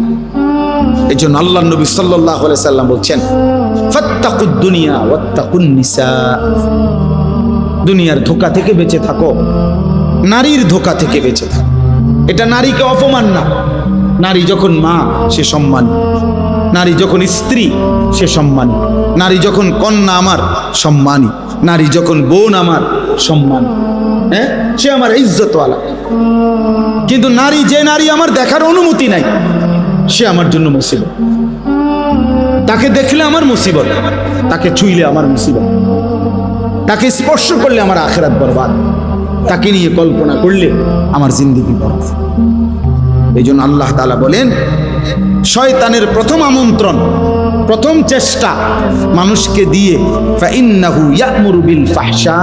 এই জন্য আল্লাহ নবী সাল্লাল্লাহু আলাইহি সাল্লাম বলছেন, ফাত্তাকুদ দুনিয়া ওয়াত্তাকুন নিসা, দুনিয়ার ধোঁকা থেকে বেঁচে থাকো, নারীর ধোঁকা থেকে বেঁচে থাকো। এটা নারীকে অপমান না। নারী যখন মা সে সম্মানী, নারী যখন স্ত্রী সে সম্মানী, নারী যখন কন্যা আমার সম্মানী, নারী যখন বোন আমার সম্মানী, হ্যাঁ, সে আমার ইজ্জতওয়ালা। কিন্তু নারী, যে নারী আমার দেখার অনুমতি নাই, সে আমার জন্য মুসিবত। তাকে দেখলে আমার মুসিবত, তাকে ছুঁইলে আমার মুসিবত, তাকে স্পর্শ করলে আমার আখিরাত বরবাদ, তাকে নিয়ে কল্পনা করলে আমার জিন্দেগি বরবাদ। এই জন্য আল্লাহ তাআলা বলেন, শয়তানের প্রথম আমন্ত্রণ, প্রথম চেষ্টা মানুষকে দিয়ে ফাইন্নাহু ইয়া'মুরু বিল ফাহশা,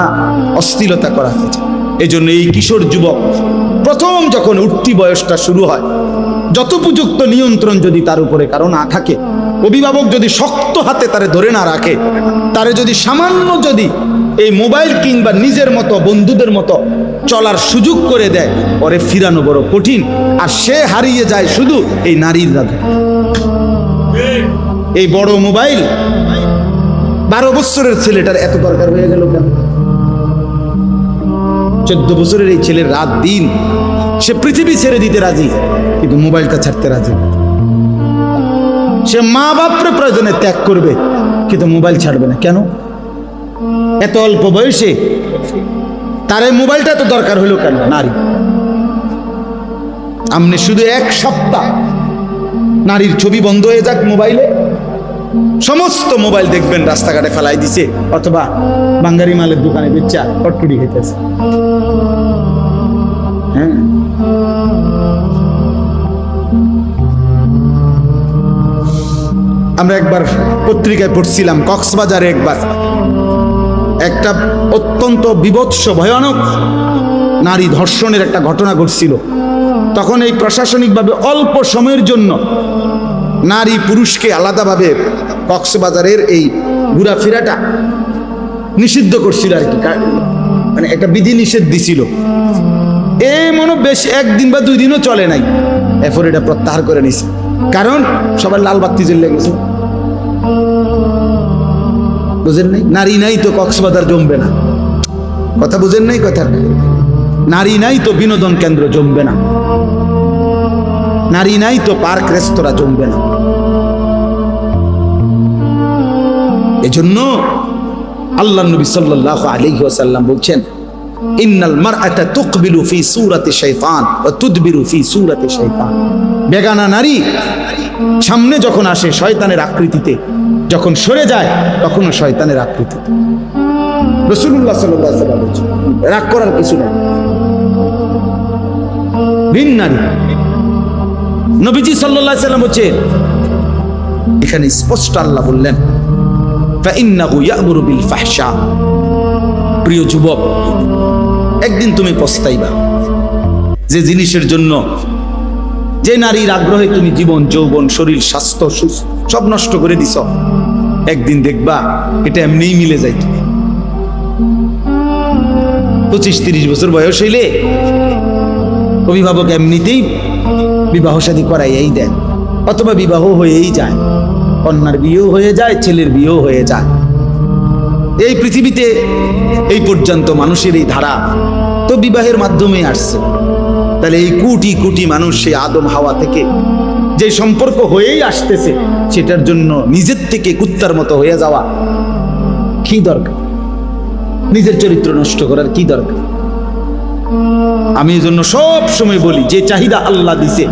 অশ্লীলতা করা হয়েছে। এই জন্য এই কিশোর যুবক প্রথম যখন উঠতি বয়সটা শুরু হয়, যথোপযুক্ত নিয়ন্ত্রণ যদি তার উপরে কারো না থাকে, অভিভাবক যদি শক্ত হাতে তারে ধরে না রাখে, তারে যদি সামান্য যদি এই মোবাইল কিংবা নিজের মতো বন্ধুদের মতো চলার সুযোগ করে দেয়, ওরে ফিরানো বড় কঠিন। আর সে হারিয়ে যায় শুধু এই নারীর রাধা। এই বড় মোবাইল 12 বছরের ছেলেটার এত দরকার হয়ে গেল কেন? 14 বছরের এই ছেলের রাত দিন সে পৃথিবী ছেড়ে দিতে রাজি, কিন্তু মোবাইলটা ছাড়তে রাজি। সে মা বাপরে প্রয়োজনে ত্যাগ করবে, কিন্তু মোবাইল ছাড়বে না। কেন? এত অল্প বয়সে তার এই মোবাইলটা তো দরকার হলো কেন? নারী। আপনি শুধু 1 সপ্তাহ নারীর ছবি বন্ধ হয়ে যাক মোবাইলে, সমস্ত মোবাইল দেখবেন রাস্তাঘাটে ফেলাই দিছে, অথবা বাঙ্গারি মালের দোকানে বেচা কটকুটি খেতেছে। হ্যাঁ, আমরা একবার পত্রিকায় পড়ছিলাম, কক্সবাজারে একবার একটা অত্যন্ত বিভৎস ভয়ানক নারী ধর্ষণের একটা ঘটনা ঘটছিল। তখন এই প্রশাসনিকভাবে অল্প সময়ের জন্য নারী পুরুষকে আলাদাভাবে কক্সবাজারের এই ঘোরাফেরাটা নিষিদ্ধ করছিল আর কি, মানে একটা বিধি নিষেধ দিছিল। বেশ একদিন বা 2 দিনও চলে নাই, এরপর এটা প্রত্যাহার করে নিছে, কারণ সবার লাল বাতি জ্বলে গেছে। বুঝেন নাই? নারী নাই তো কক্সবাজার জমবে না, কথা বুঝেন নাই কথা? নারী নাই তো বিনোদন কেন্দ্র জমবে না, নারী নাই তো পার্ক রেস্তোরাঁ জমবে না। এজন্য আল্লাহ নবী সাল্লাল্লাহু আলাইহি ওয়াসাল্লাম বলছেন, ইন্নাল মারআতা তুকবিলু ফি সূরাতি শাইতান ওয়া তুদবিরু ফি সূরাতি শাইতান। বেগানা নারী সামনে যখন আসে শয়তানের আকৃতিতে, যখন সরে যায় তখনও শয়তানের আকৃতিতে। রাসূলুল্লাহ সাল্লাল্লাহু আলাইহি ওয়াসাল্লাম বলছেন, রাগ করার কিছু নেই। ভিন নারী নবীজি সাল্লাল্লাহু আলাইহি ওয়াসাল্লাম বলছেন, এখানে স্পষ্ট আল্লাহ বললেন, ফাইন্নাহু ইয়া'মুরু বিল ফাহশা। প্রিয় যুবক, একদিন তুমি পস্তাইবা যে জিনিসের জন্য, যে নারীর আগ্রহে তুমি জীবন, যৌবন, শরীর, স্বাস্থ্য সব নষ্ট করে দিছ। একদিন দেখবা এটা এমনিই মিলে যাইত। 25-30 বছর বয়স হইলে অভিভাবক এমনিতেই বিবাহ শাদী করাইয়াই দেন, অথবা বিবাহ হয়েই যায়, কন্যার বিয়েও হয়ে যায়, ছেলের বিয়েও হয়ে যায়। এই পৃথিবীতে এই পর্যন্ত মানুষের এই ধারা তো বিবাহের মাধ্যমে আসছে। তাহলে এই কোটি কোটি মানুষ সেই আদম হাওয়া থেকে যে সম্পর্ক হয়েই আসতেছে, সেটার জন্য নিজের থেকে কুত্তার মতো হয়ে যাওয়া কি দরকার? নিজের চরিত্র নষ্ট করার কি দরকার? আমি এই জন্য সব সময় বলি, যে চাহিদা আল্লাহ দিছে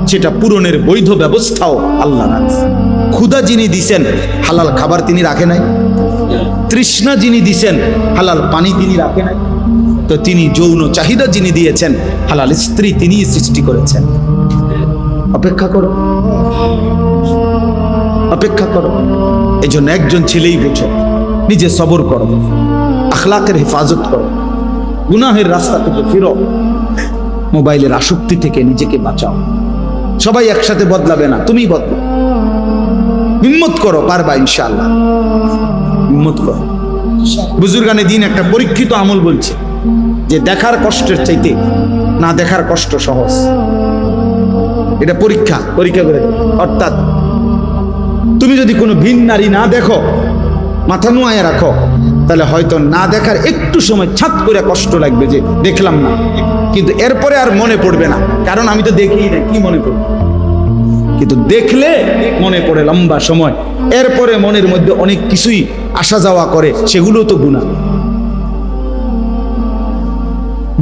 সেটা পূরণের বৈধ ব্যবস্থাও আল্লাহ রাখছে। ক্ষুধা যিনি দিছেন, হালাল খাবার তিনি রাখে নাই। তৃষ্ণা যিনি দিছেন, হালাল পানি তিনি রাখে নাই। তো তিনি যৌন চাহিদা যিনি দিয়েছেন, হালাল স্ত্রী তিনি সৃষ্টি করেছেন। অপেক্ষা করো, অপেক্ষা করো। এই জন্য একজন ছেলেই বোঝো, নিজে সবর করো, আখলাকের হেফাজত করো, গুনাহের রাস্তা থেকে ফিরো, মোবাইলের আসক্তি থেকে নিজেকে বাঁচাও। সবাই একসাথে বদলাবে না, তুমিই বদলাও। হিম্মত করো, পারবা ইনশাআল্লাহ। হিম্মত করো। বুজুর্গানে দিন একটা পরীক্ষিত আমল বলছে যে দেখার কষ্টের চাইতে না দেখার কষ্ট সহজ। এটা পরীক্ষা করে। অর্থাৎ তুমি যদি কোনো ভিন নারী না দেখো, মাথা নোয়ায় রাখো, তাহলে হয়তো না দেখার একটু সময় ছাত করে কষ্ট লাগবে যে দেখলাম না, কিন্তু এরপরে আর মনে পড়বে না, কারণ আমি তো দেখিই না, কি মনে পড়বে? কিন্তু দেখলে মনে পড়ে লম্বা সময়, এরপরে মনের মধ্যে অনেক কিছুই আসা যাওয়া করে, সেগুলো তো গুনাহ।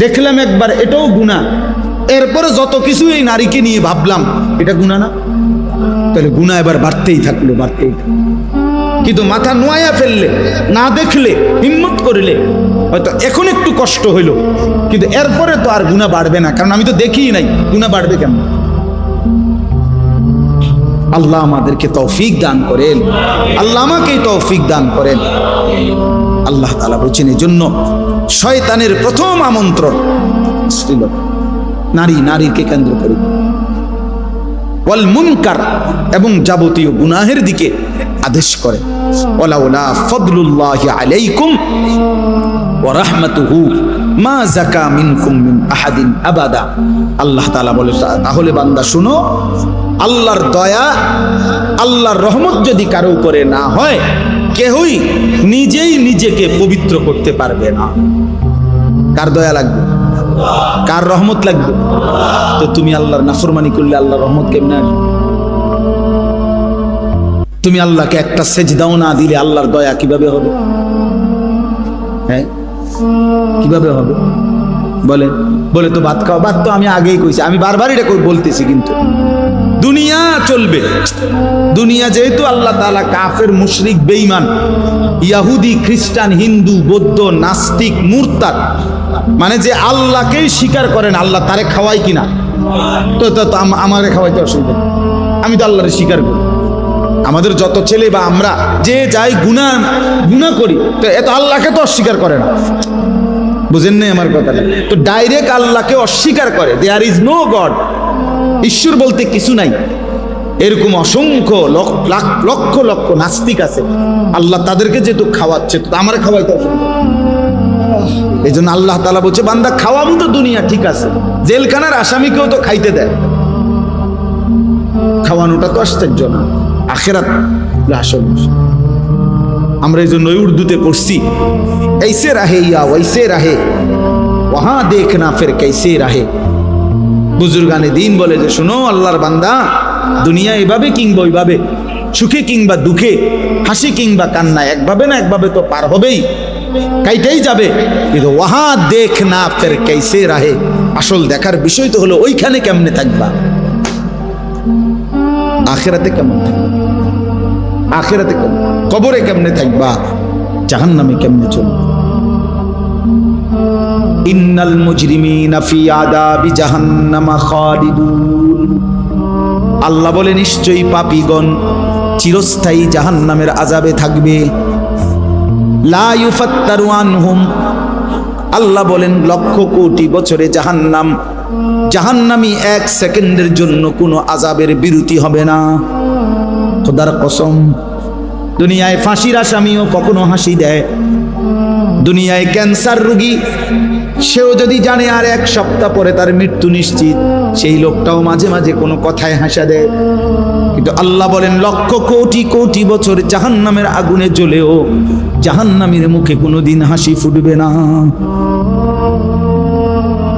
দেখলাম একবার, এটাও গুনাহ। এরপরে যত কিছু এই নারীকে নিয়ে ভাবলাম, এটা গুনাহ না? তাহলে গুনাহ এবার বাড়তেই থাকলো। কিন্তু মাথা নোয়াইয়া ফেললে, না দেখলে, হিম্মত করলে, হয়তো এখন একটু কষ্ট হইল, কিন্তু এরপরে তো আর গুনাহ বাড়বে না, কারণ আমি তো দেখিই নাই, গুনাহ বাড়বে কেমন? আল্লাহ আমাদেরকে তৌফিক দান করেন, আল্লাহ আমাকেই তৌফিক দান করেন। আল্লাহ তাআলা বলেছেন, এই জন্য শয়তানের প্রথম আমন্ত্রণ স্ত্রীলোক, নারীকে কেন্দ্র করে, ওয়াল মুনকার, এবং যাবতীয় গুনাহের দিকে আদেশ করে। ওয়ালাউলা ফাদলুল্লাহি আলাইকুম ওয়া রাহমাতুহু মা যাকা মিনকুম মিন আহাদিন আবাদা। আল্লাহ তাআলা বলে, তাহলে বান্দা শুনো, আল্লাহর দয়া, আল্লাহর রহমত যদি কারো উপরে না হয়, কেহই নিজেই নিজেকে পবিত্র করতে পারবে না। কার দয়া লাগবে? কার রহমত লাগবে? তো তুমি আল্লাহর নাফরমানি করলে আল্লাহর রহমত কেমনে আসবে? তুমি আল্লাহকে একটা সেজদাও না দিলে আল্লাহর দয়া কিভাবে হবে? হ্যাঁ, কিভাবে হবে বলে তো ভাত খাও। ভাত তো আমি আগেই কইছি, আমি বারবার এটা বলতেছি, কিন্তু দুনিয়া চলবে। দুনিয়া যেহেতু আল্লাহ তাআলা কাফের, মুশরিক, বেঈমান, ইহুদি, খ্রিস্টান, হিন্দু, বৌদ্ধ, নাস্তিক, মুরতাদ, মানে যে আল্লাহকেই স্বীকার করেন, আল্লাহ তারে খাওয়াই কিনা, তো আমারে খাওয়াইতে অসুবিধা, আমি তো আল্লাহরে স্বীকার করি। আমাদের যত ছেলে বা আমরা যে যাই গুনাহ করি, তো এত আল্লাহকে তো অস্বীকার করে না। বুঝেন নাই আমার কথাটা? তো ডাইরেক্ট আল্লাহকে অস্বীকার করে, দেয়ার ইজ নো গড, ঈশ্বর বলতে কিছু নাই। এরকম অসংখ্য লক্ষ লক্ষ নাস্তিক আছে, আল্লাহ তাদেরকে যেহেতু খাওয়াচ্ছে, তো আমার খাওয়াইতে অসুবিধা। এই জন্য আল্লাহ তাআলা বলছে, বান্দা খাওয়াবো তো দুনিয়া ঠিক আছে, জেলখানার আসামিকেও তো খাইতে দেয়, খাওয়ানোটা তো আশ্চর্য না, আখিরাত আসল। আমরা এই জন্য উর্দুতে পড়ছি, ऐसे रहे या वैसे रहे वहां देखना फिर कैसे रहे। বুজুর্গানে দিন বলে যে, শোনো আল্লাহর বান্দা, দুনিয়া এভাবে কিংবা ওইভাবে, সুখে কিংবা দুঃখে, হাসি কিংবা কান্না, একভাবে না একভাবে তো পার হবেই, কাইটাই যাবে, কিন্তু ওয়াহা দেখনা ফির कैसे रहे, আসল দেখার বিষয় তো হলো ওইখানে কেমনে থাকবা, আখিরাতে কেমন থাকবা, আখিরাতে কেমন, কবরে কেমনে থাকবা, জাহান্নামে কেমনে চলবে। ইন্নাল মুজরিমিনা ফি আযাবি জাহান্নামা খালিদুন, আল্লাহ বলে নিশ্চয়ই পাপীগণ চিরস্থায়ী জাহান্নামের আযাবে থাকবে। লা ইউফাত্তারু আনহুম, আল্লাহ বলেন লক্ষ কোটি বছরে জাহান্নামী এক সেকেন্ডের জন্য কোনো আযাবের বিরতি হবে না। খোদার কসম, দুনিয়ায় ফাঁসির আসামিও কখনো হাসি দেয়, দুনিয়ায় ক্যান্সার রোগী সেও যদি জানে আর এক সপ্তাহ পরে তার মৃত্যু নিশ্চিত, সেই লোকটাও মাঝে মাঝে কোনো কথায় হাসা দেয়। কিন্তু আল্লাহ বলেন লক্ষ কোটি কোটি বছর জাহান্নামের আগুনে জ্বলেও জাহান্নামীর মুখে কোনোদিন হাসি ফুটবে না।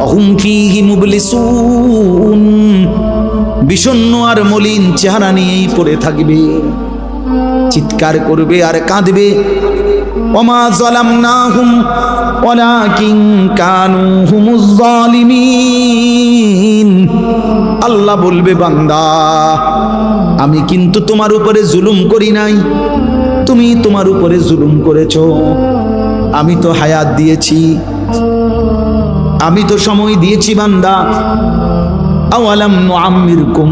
অহুম ফীহি মুবলিসুন, বিষণ্ণ আর মলিন চেহারা নিয়েই পড়ে থাকবে, চিৎকার করবে আর কাঁদবে। ওমা যালামনাহুম ওয়ালাকিন কানু হুমুজ জালিমিন, আল্লাহ বলবে বান্দা আমি কিন্তু তোমার উপরে জুলুম করি নাই, তুমি তোমার উপরে জুলুম করেছো। আমি তো হায়াত দিয়েছি, আমি তো সময় দিয়েছি বান্দা। আওয়ালাম নুআম্মিরকুম,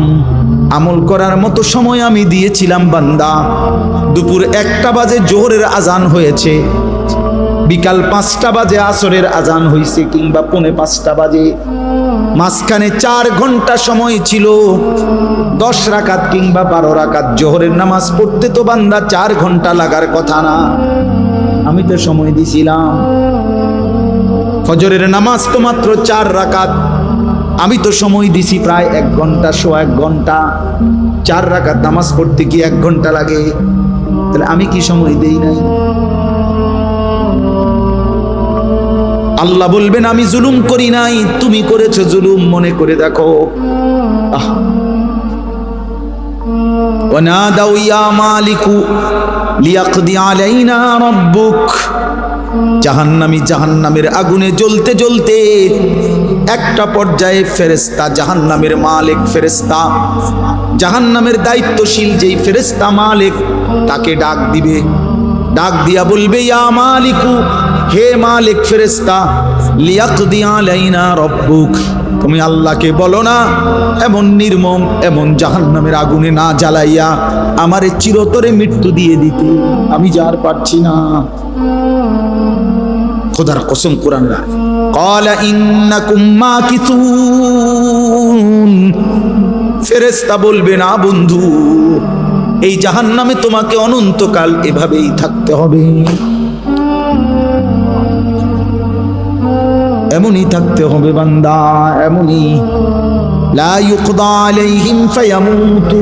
আমল করার মতো সময় আমি দিয়েছিলাম বান্দা। দুপুর 1টা বাজে জোহরের আজান হয়েছে, বিকাল 5টা বাজে আসরের আজান হয়েছে, কিংবা 4:45 বাজে, মাঝখানে 4 ঘন্টা সময় ছিল। 10 রাকাত কিংবা 12 রাকাত জোহরের নামাজ পড়তে তো বান্দা 4 ঘন্টা লাগার কথা না, আমি তো সময় দিছিলাম। ফজরের নামাজ তো মাত্র 4 রাকাত, আমি তো সময় দিছি প্রায় 1 ঘন্টা, 1 ঘন্টা। 4 রাকাত নামাজ পড়তে কি 1 ঘন্টা লাগে? তাহলে আমি কি সময় দেই নাই? আল্লাহ বলবেন আমি জুলুম করি নাই, তুমি করেছো জুলুম, মনে করে দেখো। ওয়ানাদাউ ইয়া মালিকু লিয়াকদি আলাইনা রাব্বুক, জাহান্নামী জাহান্নামের আগুনে জ্বলতে জ্বলতে একটা পর্যায়ে ফেরেশতা, জাহান্নামের মালিক ফেরেশতা, জাহান্নামের দায়িত্বশীল যেই ফেরেশতা মালিক, তাকে ডাক দিবে। ডাক দিয়া বলবে ইয়া মালিকু, হে মালিক ফেরেশতা, লিয়াকদি আলাইনা রাব্বুক, তুমি আল্লাহকে বলো না এমন নির্মম, এমন জাহান্নামের আগুনে না জ্বালাইয়া আমারে চিরতরে মৃত্যু দিয়ে দিতে, আমি যার পারছি না। খোদার কসম, কোরআনের আয়াত, ক্বালা ইন্নাকুম মাকিসুন, ফেরেশতা বলবে না বন্ধু, এই জাহান্নামে তোমাকে অনন্তকাল এভাবেই থাকতে হবে, এমনই থাকতে হবে বান্দা, এমনই। লা ইউকদা আলাইহিম ফায়ামুতু,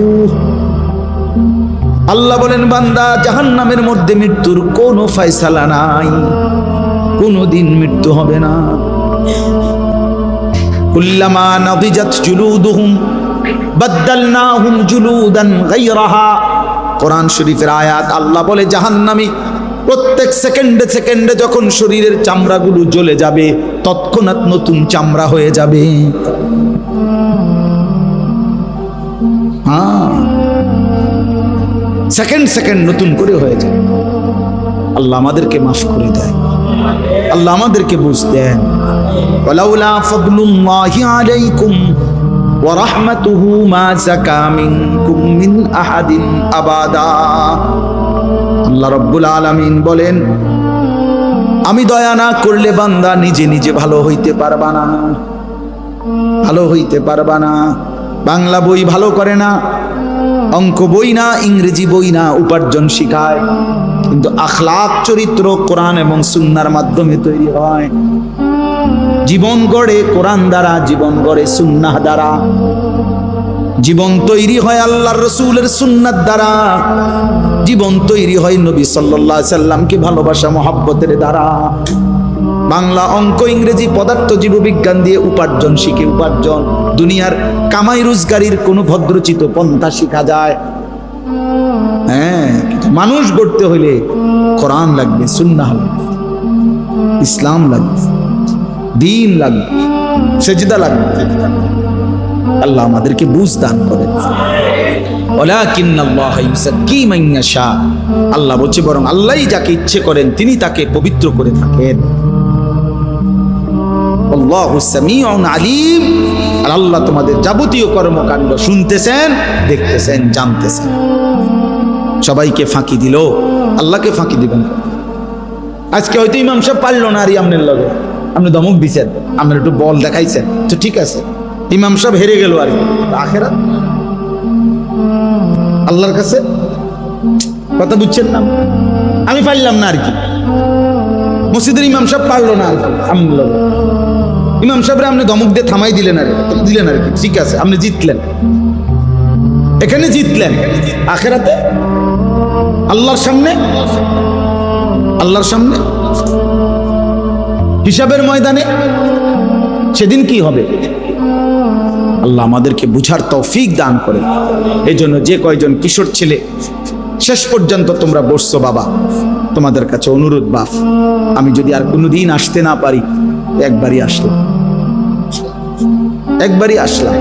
আল্লাহ বলেন বান্দা জাহান্নামের মধ্যে মৃত্যুর কোনো ফয়সালা নাই, কোনদিন মৃত্যু হবে না। কুল্লামা নাদিজাত জুলুদুহুম বাদদালনাহুম জুলুদান গায়রাহা, কোরআন শরীফের আয়াত। আল্লাহ বলে জাহান্নামী প্রত্যেক সেকেন্ডে সেকেন্ডে যখন শরীরের চামড়াগুলো জ্বলে যাবে, তৎক্ষণাৎ নতুন চামড়া হয়ে যাবে। হ্যাঁ, সেকেন্ড সেকেন্ড নতুন করে হয়ে যায়। আল্লাহ আমাদেরকে মাফ করে দেয়, আল্লাহ আমাদেরকে বুঝ দেন। ওয়ালাউলা ফাদলুল্লাহি আলাইকুম ওয়া রাহমাতুহু মা যাকা মিনকুম মিন আহাদিন আবাদা, আল্লাহ রাব্বুল আলামিন বলেন আমি দয়া না করলে বান্দা নিজে নিজে ভালো হইতে পারবা না, ভালো হইতে পারবা না। বাংলা বই ভালো করে না, অঙ্ক বই না, ইংরেজি বই না উপার্জন শিখায়, কিন্তু আখলাক চরিত্র কোরআন এবং সুন্নাহর মাধ্যমে তৈরি হয়। জীবন গড়ে কোরআন দ্বারা, জীবন গড়ে সুন্নাহ দ্বারা, জীবন তৈরি হয় আল্লাহর রাসূলের সুন্নাত দ্বারা, জীবন তৈরি হয় নবী সাল্লাল্লাহু আলাইহি সাল্লামকে ভালোবাসা মহব্বতের দ্বারা। বাংলা, অঙ্ক, ইংরেজি, পদার্থ, জীববিজ্ঞান দিয়ে উপার্জন শিখে উপার্জন, দুনিয়ার কামাই রোজগারির কোনো ভদ্রচিত পন্থা শিখা যায়। হ্যাঁ, মানুষ গড়তে হইলে কোরআন লাগবে, সুন্নাহ লাগবে, ইসলাম লাগবে, দ্বীন লাগবে, সেজদা লাগবে। আল্লাহ আমাদেরকে বুঝ দান করেন। ওয়ালাকিন্নাল্লাহা ইউযাক্কি মান ইয়াশা, আল্লাহ বলছে বরং আল্লাহই যাকে ইচ্ছে করেন তিনি তাকে পবিত্র করে থাকেন। আল্লাহু সামিউন আলিম, আর আল্লাহ তোমাদের যাবতীয় কর্মকাণ্ড শুনতেছেন, দেখতেছেন, জানতেছেন। সবাইকে ফাঁকি দিল, আল্লাহকে ফাঁকি দিবেন। আজকে হয়তো ইমাম সাহেব পারলো না, আর আমনের লগে আপনি ধমক দিছেন, আপনার একটু বল দেখাইছেন, তো ঠিক আছে, ইমাম সাহেব হেরে গেল। আর আখেরাত আল্লাহর কাছে, কথা বুঝছেন না? আমি পারলাম না আর কি, মসজিদের ইমাম সাহেব পারলো না, ইমাম সাহেবরা আপনি ধমক দিয়ে থামাই দিলেন আর কি, ঠিক আছে, আপনি জিতলেন, এখানে জিতলেন। আখেরাতে আল্লাহর সামনে, আল্লাহর সামনে হিসাবের ময়দানে সেদিন কি হবে? আল্লাহ আমাদেরকে বুঝার তৌফিক দান করে। এই জন্য যে কয়জন কিশোর ছেলে শেষ পর্যন্ত তোমরা বসছো, বাবা তোমাদের কাছে অনুরোধ, বাপ আমি যদি আর কোনোদিন আসতে না পারি, একবারই আসলাম, একবারই আসলাম।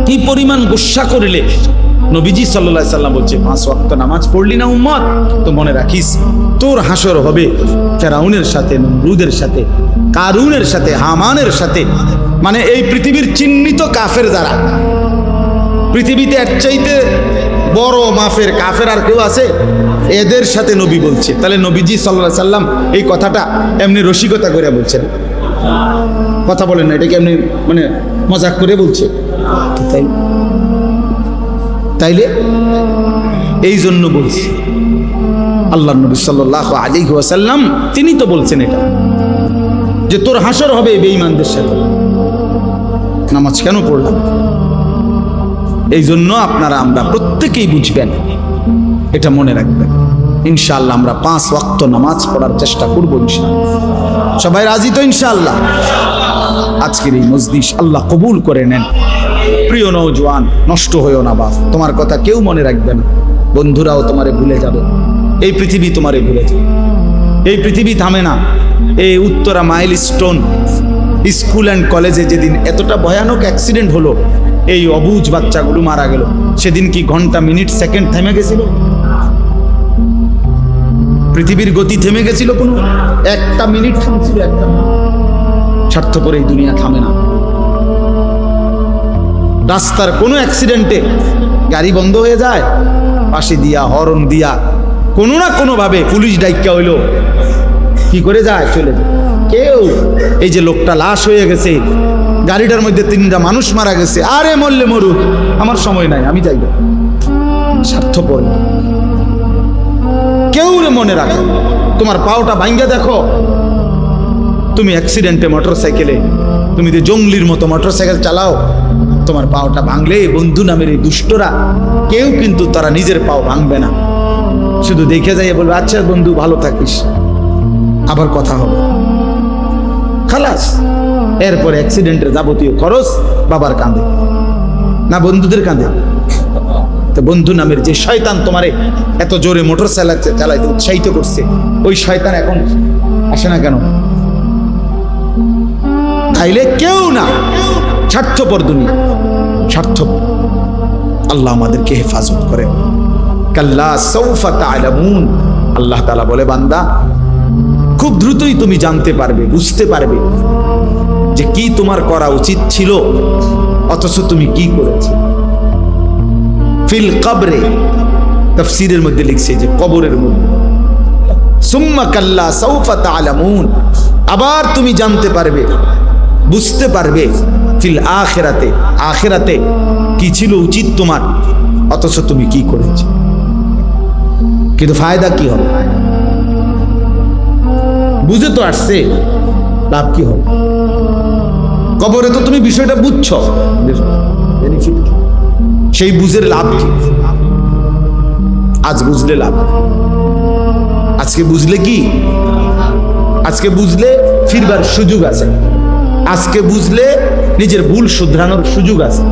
কি পরিমাণ গুসা করিলে নবীজি সাল্লাল্লাহু আলাইহি সাল্লাম বলছে 5 ওয়াক্ত নামাজ পড়লি না উম্মত, তো মনে রাখিস তোর হাসর হবে ফেরাউনের সাথে, নমরুদের সাথে, কারুনের সাথে, হামানের সাথে, মানে এই পৃথিবীর চিহ্নিত কাফের যারা, পৃথিবীতে এর চাইতে বড় মাফের কাফের আর কেউ আছে? এদের সাথে নবী বলছে। তাহলে নবীজি সাল্লাল্লাহু আলাইহি সাল্লাম এই কথাটা এমনি রসিকতা করে বলছেন, কথা বলেন না, এটাকে এমনি মানে মজাক করে বলছে, তাইলে এই জন্য বলছি আল্লাহ নবী সাল্লাল্লাহু আলাইহি ওয়াসাল্লাম তিনি তো বলছেন এটা, যে তোর হাসর হবে বেঈমানদের সাথে। নামাজ কেন পড়লাম? এই জন্য আপনারা আমরা প্রত্যেকেই বুঝবেন, এটা মনে রাখবেন। ইনশাআল্লাহ আমরা 5 ওয়াক্ত নামাজ পড়ার চেষ্টা করবো ইনশাআল্লাহ। সবাই রাজি তো ইনশাআল্লাহ? আজকের এই মজলিস আল্লাহ কবুল করে নেন। প্রিয় নওজোয়ান, নষ্ট হইও না বাপ, তোমার কথা কেউ মনে রাখবে না, বন্ধুরাও তোমারে ভুলে যাবে, এই পৃথিবী তোমারে ভুলে যাবে, এই পৃথিবী থামে না। এই উত্তরা মাইলস্টোন স্কুল অ্যান্ড কলেজে যেদিন এতটা ভয়ানক অ্যাক্সিডেন্ট হলো, এই অবুঝ বাচ্চাগুলো মারা গেল, সেদিন কি ঘন্টা, মিনিট, সেকেন্ড থেমে গেছিল? পৃথিবীর গতি থেমে গেছিল? কোনো একটা মিনিট থামছিল? একটা স্বার্থপর এই দুনিয়া থামে না। রাস্তার কোনো অ্যাক্সিডেন্টে গাড়ি বন্ধ হয়ে যায়, পাশে দিয়া হর্ন দিয়া কোনো না কোনো ভাবে পুলিশ ডাইকা হইলো কি করে যায়, চলে যায়। কেউ এই যে লোকটা লাশ হয়ে গেছে, গাড়িটার মধ্যে 3টা মানুষ মারা গেছে, আরে মরলে মরুক, আমার সময় নাই, আমি যাই না। স্বার্থপর কেউ মনে রাখে। তোমার পাওটা ভাঙ্গা দেখো, তুমি অ্যাক্সিডেন্টে মোটরসাইকেলে, তুমি যে জঙ্গলির মতো মোটরসাইকেল চালাও, তোমার পাওটা ভাঙলে বন্ধু নামের এই দুষ্টরা কেউ কিন্তু তারা নিজের পাও ভাঙবে না, শুধু দেখে যাই বলবে আচ্ছা বন্ধু ভালো থাকিস, আবার কথা হবে, খালাস। এরপরে অ্যাক্সিডেন্টের যাবতীয় খরচ বাবার কাঁধে না বন্ধুদের কাঁধে? তো বন্ধু নামের যে শয়তান তোমারে এত জোরে মোটর চালাইতে উৎসাহিত করছে, ওই শয়তান এখন আসে না কেন? তাইলে কেউ না, স্বার্থপর দুনিয়া, স্বার্থপর। আল্লাহ আমাদেরকে হেফাজত করে। কাল্লা সাউফা তা'লামুন, আল্লাহ তাআলা বলে বান্দা খুব দ্রুতই তুমি জানতে পারবে, বুঝতে পারবে যে কি তোমার করা উচিত ছিল অথচ তুমি কি করেছো। ফিল কবরে, তাফসীরের মধ্যে লিখছে যে কবরের মধ্যে। সুম্মা কাল্লা সাউফা তা'লামুন, আবার তুমি জানতে পারবে, বুঝতে পারবে ফিল আখিরাতে, আখিরাতে কি ছিল উচিত তোমার অথচ তুমি কি করেছো। কিন্তু ফায়দা কি হবে? বুঝে তো আসছে, লাভ কি হবে? কবরে তো তুমি বিষয়টা বুঝছো, সেই বুঝের লাভ কি? আজ বুঝলে লাভ, আজকে বুঝলে কি, আজকে বুঝলে ফিরবার সুযোগ আছে, আজকে বুঝলে নিজের ভুল শুধরানোর সুযোগ আছে,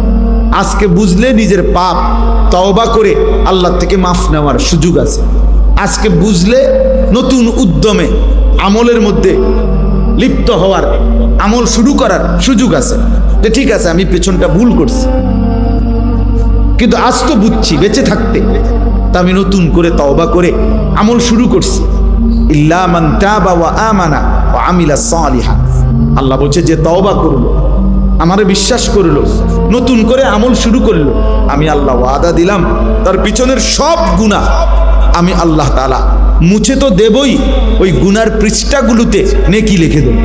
আজকে বুঝলে নিজের পাপ তওবা করে আল্লাহ থেকে মাফ নেওয়ার সুযোগ আছে, আজকে বুঝলে নতুন উদ্যমে আমলের মধ্যে লিপ্ত হওয়ার, আমল শুরু করার সুযোগ আছে। যে ঠিক আছে আমি পেছনটা ভুল করছি, কিন্তু আজ তো বুঝছি বেঁচে থাকতে, তা আমি নতুন করে তওবা করে আমল শুরু করছি। ইল্লা মান তাবা ওয়া আমানা ওয়া আমিলা সালিহান, আল্লাহ বলছে যে তওবা করলো, আমারে বিশ্বাস করলো, নতুন করে আমল শুরু করলো, আমি আল্লাহ ওয়াদা দিলাম তার পিছনের সব গুনাহ আমি আল্লাহ তাআলা মুছে তো দেবই, ওই গুনার পৃষ্ঠাগুলোতে নেকি লিখে দেব।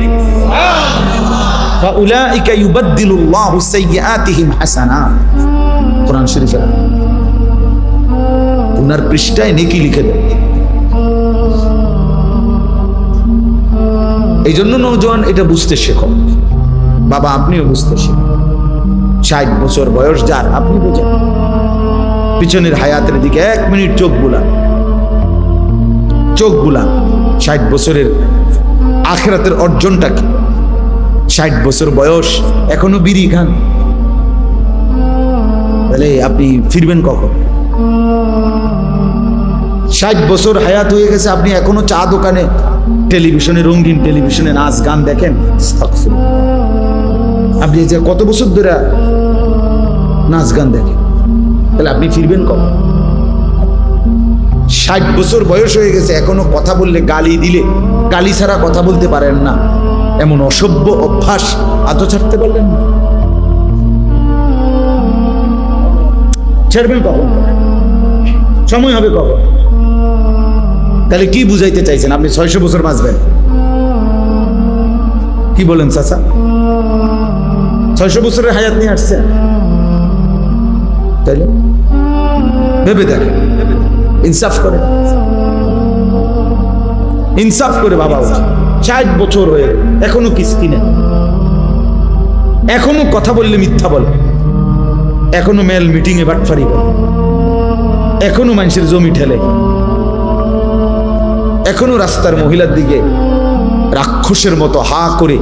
ফাউলাইকা ইউবাদদিলুল্লাহু সাইয়্যাতিহিম হাসানাত, কোরআন শরীফে গুনার পৃষ্ঠায় নেকি লিখে দেব। এই জন্য নওজোয়ান এটা বুঝতে শেখো, বাবা আপনিও বুঝতে শেখো। 60 বছর বয়স যার, আপনি বোঝেন পিছনের হায়াতের দিকে 1 মিনিট চোখ বুলান, চোখ বুলান। 60 বছরের আখিরাতের অর্জনটা কি? 60 বছর বয়স এখনো বিড়ি খান, তাহলে আপনি ফিরবেন কখন? 60 বছর হায়াত হয়ে গেছে, আপনি এখনো চা দোকানে, টেলিভিশনে, রঙিন টেলিভিশনে নাচ গান দেখেন। আপনি যে কত বছর ধরে নাচ গান দেখেন, তাহলে আপনি ফিরবেন কখন? 60 বছর বয়স হয়ে গেছে, এখনো কথা বললে, গালি দিলে গালি ছাড়া কথা বলতে পারেন না, এমন অসভ্য অভ্যাস আজও ছাড়তে পারলেন না। ছাড়বেন কখন? সময় হবে কখন? তাহলে কি বুঝাইতে চাইছেন? আপনি 600 বছর বাঁচবেন? কি বলেন চাচা? 600 বছরের হায়াত নিয়ে আসছেন, তাইলে ভেবে দেখেন, ইনসাফ করে, ইনসাফ করে বাবা। 60 বছর হয়ে এখনো কিস্তি নেই, এখনো কথা বললে মিথ্যা বলে, এখনো মেল মিটিং এ বাটফারি করে, এখনো মানুষের জমি ঠেলে, এখনো রাস্তার মহিলার দিকে রাক্ষসের মতো হা করে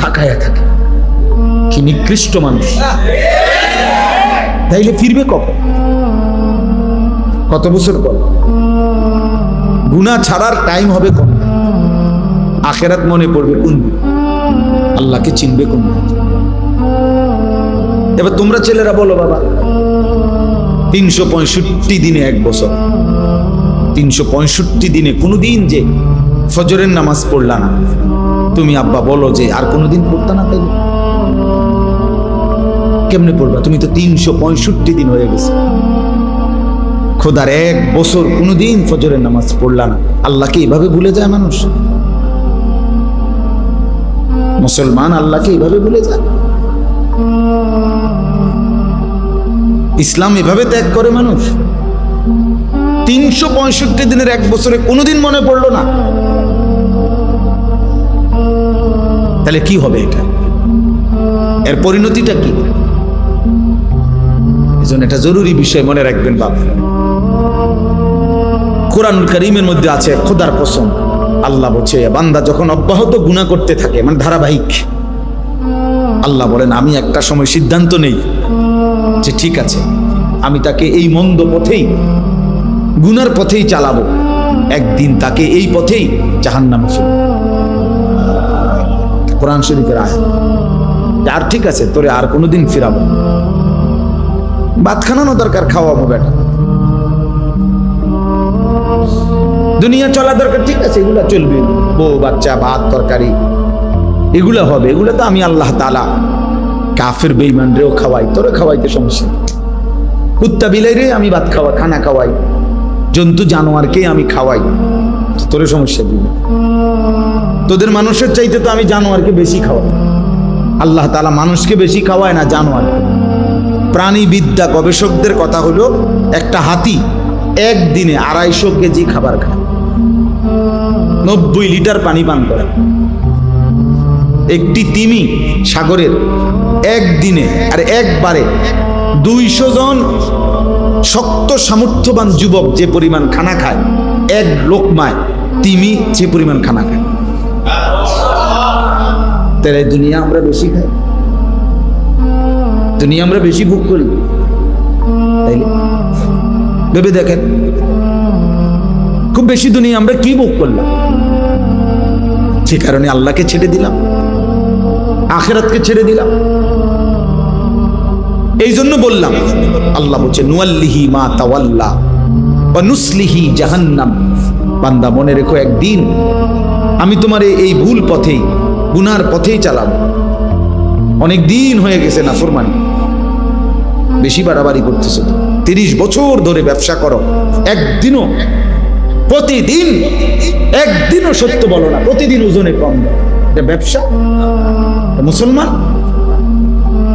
তাকায়া থাকে। কি নিকৃষ্ট মানুষ! তাইলে ফিরবে কখন? কত বছর পর? গুনাহ ছাড়ার টাইম হবে কখন? আখিরাত মনে পড়বে কোন দিন? আল্লাহকে চিনবে কোন দিন? এবার তোমরা ছেলেরা বলো বাবা, 365 দিনে 1 বছর, 365 দিনে কোনোদিন যে ফজরের নামাজ পড়লা না, তুমি আব্বা বলো যে আর কোনোদিন পড়তা না, তাই কেমনে পড়বা? তুমি তো 365 দিন হয়ে গেছে, খোদার 1 বছর কোনোদিন ফজরের নামাজ পড়লা না। আল্লাহকে এভাবে ভুলে যায় মানুষ? মুসলমান আল্লাহকে এভাবে ভুলে যায়? ইসলাম এভাবে ত্যাগ করে মানুষ? 365 দিনের 1 বছরে কোনোদিন মনে পড়লো না, তাহলে কি হবে? এটা এর পরিণতিটা কি? এজন্য এটা জরুরি বিষয় মনে রাখবেন বাপ। কোরআনুল কারীমের মধ্যে আছে, খোদার কসম, আল্লাহ বলছে বান্দা যখন অব্যাহত গুনাহ করতে থাকে, মানে ধারাবাহিক, আল্লাহ বলেন আমি একটা সময় সিদ্ধান্ত নেই যে ঠিক আছে আমি তাকে এই মন্দ পথেই, গুনার পথেই চালাবো, একদিন তাকে এই পথেই জাহান্নামে ফেলবো। কোরআন কোরআন শরীফের আয়াত। আর ঠিক আছে, তোরে আর কোনোদিন ফিরাবো না। ভাত খানানো দরকার, খাওয়াবো বেটা। দুনিয়া চলা দরকার, ঠিক আছে, এগুলা চলবে, বউ বাচ্চা ভাত তরকারি এগুলা হবে, এগুলা তো আমি আল্লাহ তাআলা কাফের বেঈমান রেও খাওয়াই, তোরে খাওয়াইতে সমস্যা। কুত্তা বিলাইরে আমি ভাত খানা খাওয়াই, জন্তু জানোয়ারকে আমি খাওয়াই, তোরে সমস্যা দিবে। তোদের মানুষের চাইতে তো আমি জানোয়ারকে বেশি খাওয়াই। আল্লাহ তাআলা মানুষকে বেশি খাওয়ায় না জানোয়ার। প্রাণীবিদ্যা গবেষকদের কথা হলো, একটা হাতি একদিনে 250 কেজি খাবার খায়, 90 লিটার পানি পান করে। একটি তিমি সাগরের একদিনে আর একবারে 200 জন শক্ত সামর্থ্যবান যুবক যে পরিমাণ খানা খায়, এক লোকমায় তিমি যে পরিমাণ খানা খায়। তাই দুনিয়া আমরা বেশি খাই, দুনিয়া আমরা বেশি ভোগ করি। তাইলে ভেবে দেখেন, খুব বেশি দুনিয়া আমরা কি ভোগ করলাম? সে কারণে আল্লাহকে ছেড়ে দিলাম, আখিরাতকে ছেড়ে দিলাম। এই জন্য বললাম, আল্লাহ বলছে নুয়াল্লিহি মা তাওয়াল্লা ওয়া নুসলিহি জাহান্নাম। বান্দা মনে রেখো, একদিন আমি তোমার এই ভুল পথেই, গুনার পথেই চালাবো। অনেক দিন হয়ে গেছে নাফরমানি, বেশি বাড়াবাড়ি করতেছে। 30 বছর ধরে ব্যবসা করো, একদিনও প্রতিদিন একদিনও সত্য বলো না, প্রতিদিন ওজনে কম দাও, এটা ব্যবসা? মুসলমান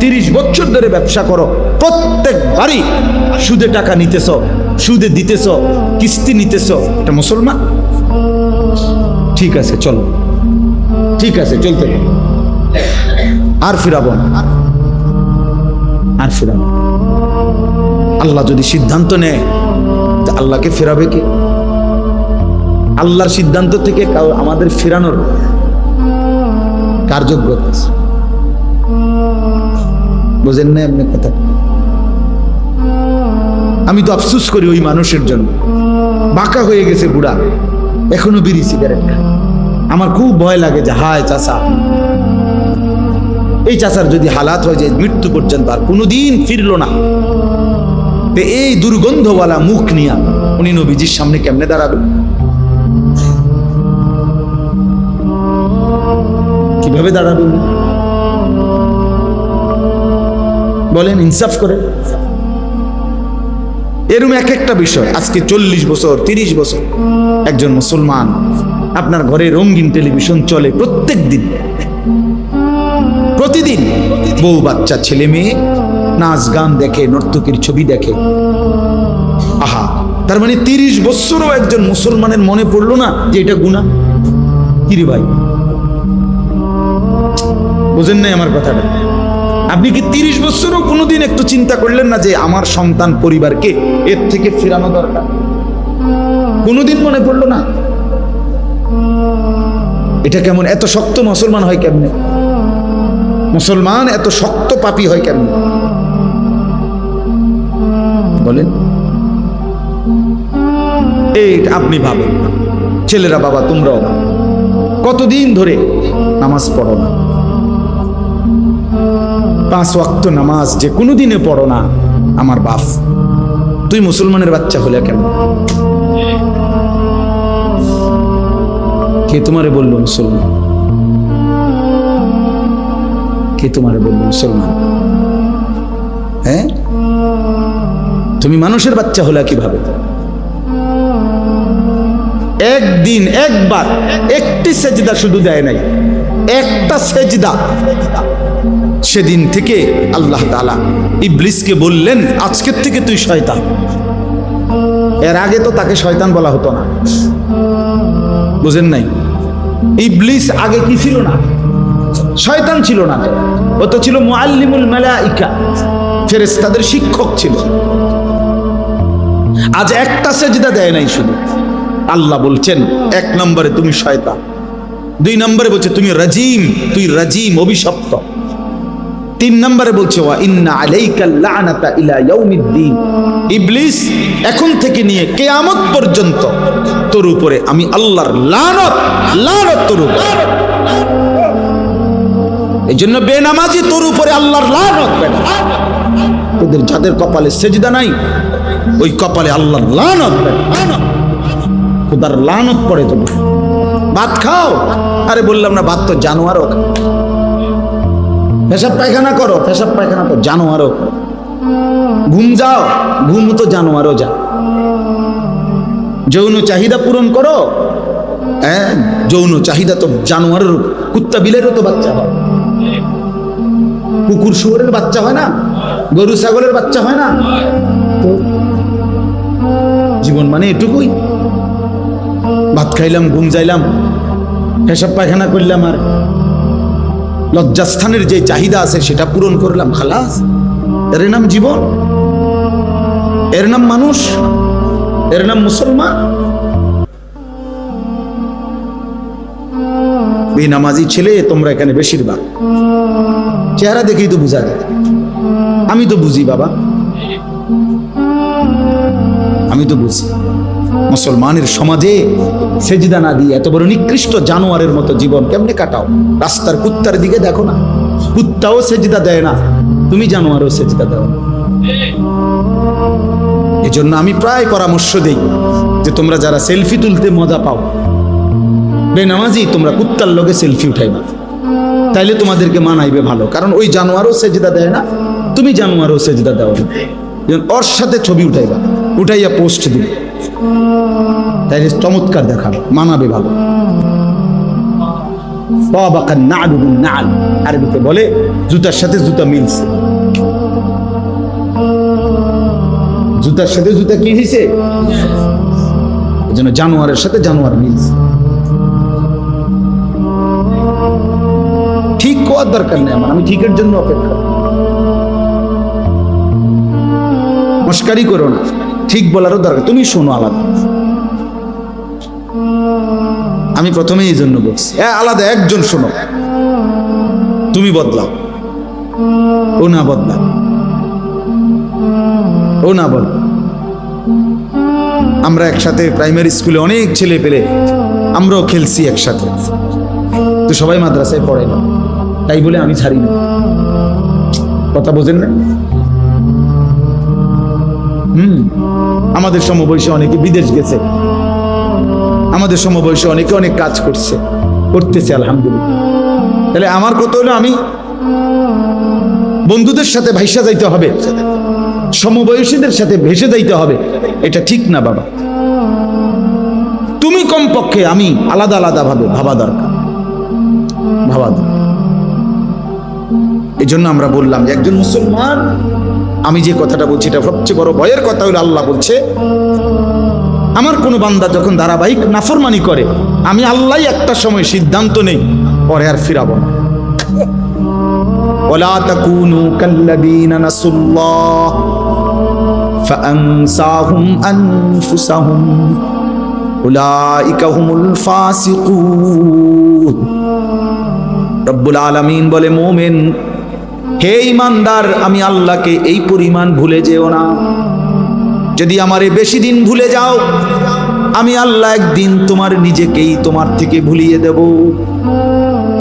30 বছর ধরে ব্যবসা করো, প্রত্যেকবারই সুদে টাকা নিতেছ, সুদে দিতেছ, কিস্তি নিতেছ, এটা মুসলমান? ঠিক আছে চলো, ঠিক আছে চলতে, আর ফিরাবো না, আর ফিরাবো। আল্লাহ যদি সিদ্ধান্ত নেয়, আল্লাহকে ফেরাবে কি? আল্লাহর সিদ্ধান্ত থেকে আমাদের ফেরানোর কার যোগ্যতা আছে? বুঝেন না এমনি কথা? আমি তো আফসোস করি ওই মানুষের জন্য, বাঁকা হয়ে গেছে বুড়া, এখনো বিড়ি সিগারেট খায়। আমার খুব ভয় লাগে যে হায় চাচা, এই চাচার যদি হালাত হয়ে যায় মৃত্যু পর্যন্ত আর কোনোদিন ফিরলো না, এই দুর্গন্ধওয়ালা মুখ নিয়ে উনি নবীজির সামনে কেমনে দাঁড়াবে? কিভাবে দাঁড়াবে বলেন? ইনসাফ করে। এরকম এক একটা বিষয়। আজকে 40 বছর 30 বছর একজন মুসলমান, আপনার ঘরে রঙিন টেলিভিশন চলে প্রত্যেক দিন, প্রতিদিন বউ বাচ্চা ছেলে মেয়ে নাচ গান দেখে, নর্তকীর ছবি দেখে। আহা, তার মানে 30 বছরও একজন মুসলমানের মনে পড়লো না যে এটা গুনাহ? কিরে ভাই, বুঝেন নাই আমার কথাটা? আপনি কি 30 বছরও কোনোদিন একটু চিন্তা করলেন না যে আমার সন্তান পরিবারকে এর থেকে ফেরানো দরকার? কোনোদিন মনে পড়লো না? এটা কেমন? এত শক্ত মুসলমান হয় কেমনে? মুসলমান এত শক্ত পাপী হয় কেমনে বলেন? এই আপনি ভাবেন, ছেলেরা বাবা তোমরাও কতদিন ধরে নামাজ পড়ো না, 5 ওয়াক্ত নামাজ যে কোনোদিনে পড়ো না। আমার বাপ, তুই মুসলমানের বাচ্চা হলে কেন? কে তোমারে বললো মুসলমান? কে তোমারে বললো মুসলমান? হ্যাঁ, তুমি মানুষের বাচ্চা হলে কিভাবে? একদিন একবার একটি সেজদা শুধু দেয় নাই, একটা সেজদা। সেদিন থেকে আল্লাহ তাআলা ইবলিসকে বললেন, আজকের থেকে তুই শয়তান। এর আগে তো তাকে শয়তান বলা হতো না, বুঝেন নাই? ইবলিস আগে কি ছিল না? শয়তান ছিল না, ও তো ছিল মুআল্লিমুল মালাইকা, ফেরেশতাদের শিক্ষক ছিল। আজ একটা সেজদা দেয় নাই শুধু। আল্লাহ বলছেন 1 নম্বরে তুমি শয়তান, 2 নম্বরে বলছে তুমি রাজিম, তুই রাজিম, অভিশপ্ত। 3 নম্বরে বলছে ওয়া ইন্না আলাইকাল লা'নাতা ইলা ইয়াউমিদ্দিন, ইবলিস এখন থেকে নিয়ে কিয়ামত পর্যন্ত তোর উপরে আমি আল্লাহর লানত তোর উপরে। এই জন্য বেনামাজি তোর উপরে আল্লাহর লানত বেটা। তোদের যাদের কপালে সেজদা নাই ওই কপালে আল্লাহর লানত বেটা, খোদার লানত পড়ে। তো ভাত খাও, আরে বললাম না ভাত তো জানোয়ারও খাও। পেশাব পায়খানা করো, পেশাব পায়খানা তো জানোয়ারও করো। ঘুম যাও, ঘুম তো জানোয়ারও যা। যৌন চাহিদা পূরণ করো, হ্যাঁ যৌন চাহিদা তো জানোয়ারের, কুত্তা বিলেরও তো বাচ্চা হয়, কুকুর শুয়োরের বাচ্চা হয় না, গরু ছাগলের বাচ্চা হয় না। তো জীবন মানে এটুকুই, ভাত খাইলাম, ঘুম যাইলাম, পেশাব পায়খানা করলাম, আর লজ্জাস্থানের যে চাহিদা আছে সেটা পূরণ করলাম, খালাস। এর নাম জীবন, এর নাম মানুষ, এর নাম মুসলমান। বেনামাজি ছেলে তোমরা এখানে বেশিরভাগ, চেহারা দেখেই তো বোঝা যায়। আমি তো বুঝি বাবা, আমি তো বুঝি মুসলমানের সমাজে সেজদা না দিয়ে এত বড় নিকৃষ্ট জানোয়ারের মতো জীবন কেমনে কাটাও? রাস্তার কুত্তার দিকে দেখো না, কুত্তাও সেজদা দেয় না, তুমি জানোয়ারও সেজদা দাও। এই জন্য আমি প্রায় পরামর্শ দেই যে তোমরা যারা সেলফি তুলতে মজা পাও, বেনামাজি তোমরা কুত্তার লগে সেলফি উঠাইবা, তাইলে তোমাদেরকে মানাইবে ভালো। কারণ ওই জানোয়ারও সেজদা দেয় না, তুমি জানোয়ারও সেজদা দাও না, ওর সাথে ছবি উঠাইবা, উঠাইয়া পোস্ট দিবে, তাইলে চমৎকার দেখাবে, মানাবে ভালো। আরবিতে বলে জুতার সাথে জুতা মিলছে, জুতার সাথে জুতা কি হয়েছে? এই জন্য জানোয়ারের সাথে জানোয়ার মিলছে। ঠিক হওয়ার দরকার নেই আমার, আমি ঠিকের জন্য অপেক্ষা। মস্কারি করো না, ঠিক বলারও দরকার, তুমি শোনো আলাদা। আমি প্রথমে এই জন্য বলছি আলাদা, একজন শোনো, তুমি বদলাও, ও না বদলাও, ও না বল। আমরা একসাথে প্রাইমারি স্কুলে অনেক ছেলে পেলে আমরাও খেলছি একসাথে, তো সবাই মাদ্রাসায় পড়ে না, তাই বলে আমি ছাড়ি না। কথা বোঝেন না? আমাদের সমবয়সী অনেকে বিদেশ গেছে, আমাদের সমবয়সী অনেকে অনেক কাজ করছে, করতেছে আলহামদুলিল্লাহ। তাহলে আমার কথা হলো আমি বন্ধুদের সাথে ভাইসা যাইতে হবে, সমবয়সীদের সাথে ভেসে যাইতে হবে, এটা ঠিক না বাবা। তুমি কমপক্ষে, আমি আলাদা আলাদা ভাবে ভাবা দরকার, ভাবা দরকার। এই জন্য আমরা বললাম যে একজন মুসলমান, আমি যে কথাটা বলছি এটা সবচেয়ে বড় ভয়ের কথা হলো, আল্লাহ বলছে আমার কোন বান্দা যখন ধারাবাহিক নাফরমানি করে, আমি আল্লাহ একটা সময় সিদ্ধান্ত নেই পরে আর ফিরাবো না। ওয়ালা তাকুনু কাল্লাযীনা নাসুল্লাহ ফাআনসাহুম আনফুসাহুম উলাইকা হুমুল ফাসিকুন। রব্বুল আলামিন বলে, মুমিন হে ঈমানদার, আমি আল্লাহকে এই পরিমাণ ভুলে যেও না। যদি আমারে বেশি দিন ভুলে যাও, আমি আল্লাহ একদিন তোমার নিজেকেই তোমার থেকে ভুলিয়ে দেব,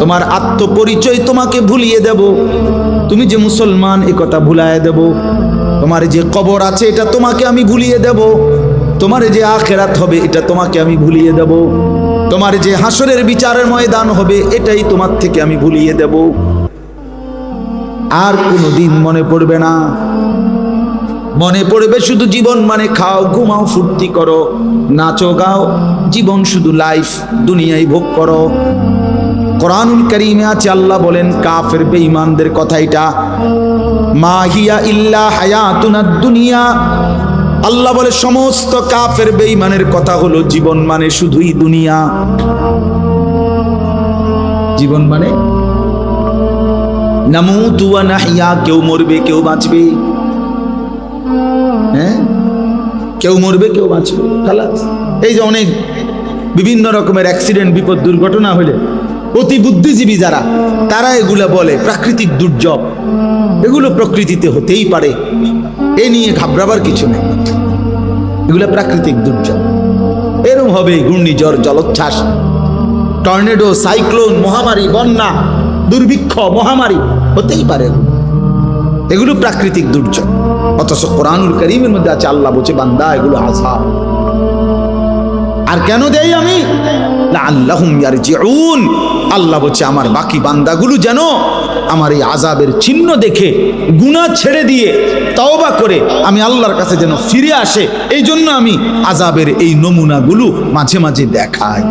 তোমার আত্মপরিচয় তোমাকে ভুলিয়ে দেব, তুমি যে মুসলমান এ কথা ভুলায় দেব, তোমার যে কবর আছে এটা তোমাকে আমি ভুলিয়ে দেব, তোমার যে আখিরাত হবে এটা তোমাকে আমি ভুলিয়ে দেব, তোমার যে হাসরের বিচারের ময়দান হবে এটাই তোমার থেকে আমি ভুলিয়ে দেব। আর কোনোদিন মনে পড়বে না, মনে পড়বে শুধু জীবন মানে খাও, ঘুমাও, ফুর্তি করো, নাচো, গাও, জীবন শুধু লাইফ, দুনিয়ায় ভোগ করো। কোরআনুল কারীমে আছে, আল্লাহ বলেন কাফের বেঈমানদের কথা, এটা মা হিয়া ইল্লা হায়াতুনাদ দুনিয়া। আল্লাহ বলে সমস্ত কাফের বেঈমানের কথা হলো জীবন মানে শুধুই দুনিয়া। জীবন মানে নামুতু ওয়া নাহইয়া, কেউ মরবে কেউ বাঁচবে, হ্যাঁ কেউ মরবে কেউ বাঁচবে, খালাস। এই যে অনেক বিভিন্ন রকমের অ্যাক্সিডেন্ট, বিপদ, দুর্ঘটনা হলে অতি বুদ্ধিজীবী যারা, তারা এগুলা বলে প্রাকৃতিক দুর্যোগ, এগুলো প্রকৃতিতে হতেই পারে, এ নিয়ে ঘাবড়াবার কিছু নেই, এগুলা প্রাকৃতিক দুর্যোগ। এরকম হবে ঘূর্ণিঝড়, জলোচ্ছ্বাস, টর্নেডো, সাইক্লোন, মহামারী, বন্যা, দুর্ভিক্ষ, মহামারী হতেই পারে, এগুলো প্রাকৃতিক দুর্যোগ। অথচ কোরআনুল কারীমের মধ্যে আছে আল্লাহ বলছে বান্দা এগুলো আযাব। আর কেন দেই আমি? লাআল্লাহুম ইয়ারজিউন, আল্লাহ বলছে আমার বাকি বান্দাগুলো যেন আমার এই আযাবের চিহ্ন দেখে গুনাহ ছেড়ে দিয়ে তওবা করে আমি আল্লাহর কাছে যেন ফিরে আসে, এই জন্য আমি আযাবের এই নমুনাগুলো মাঝে মাঝে দেখাই।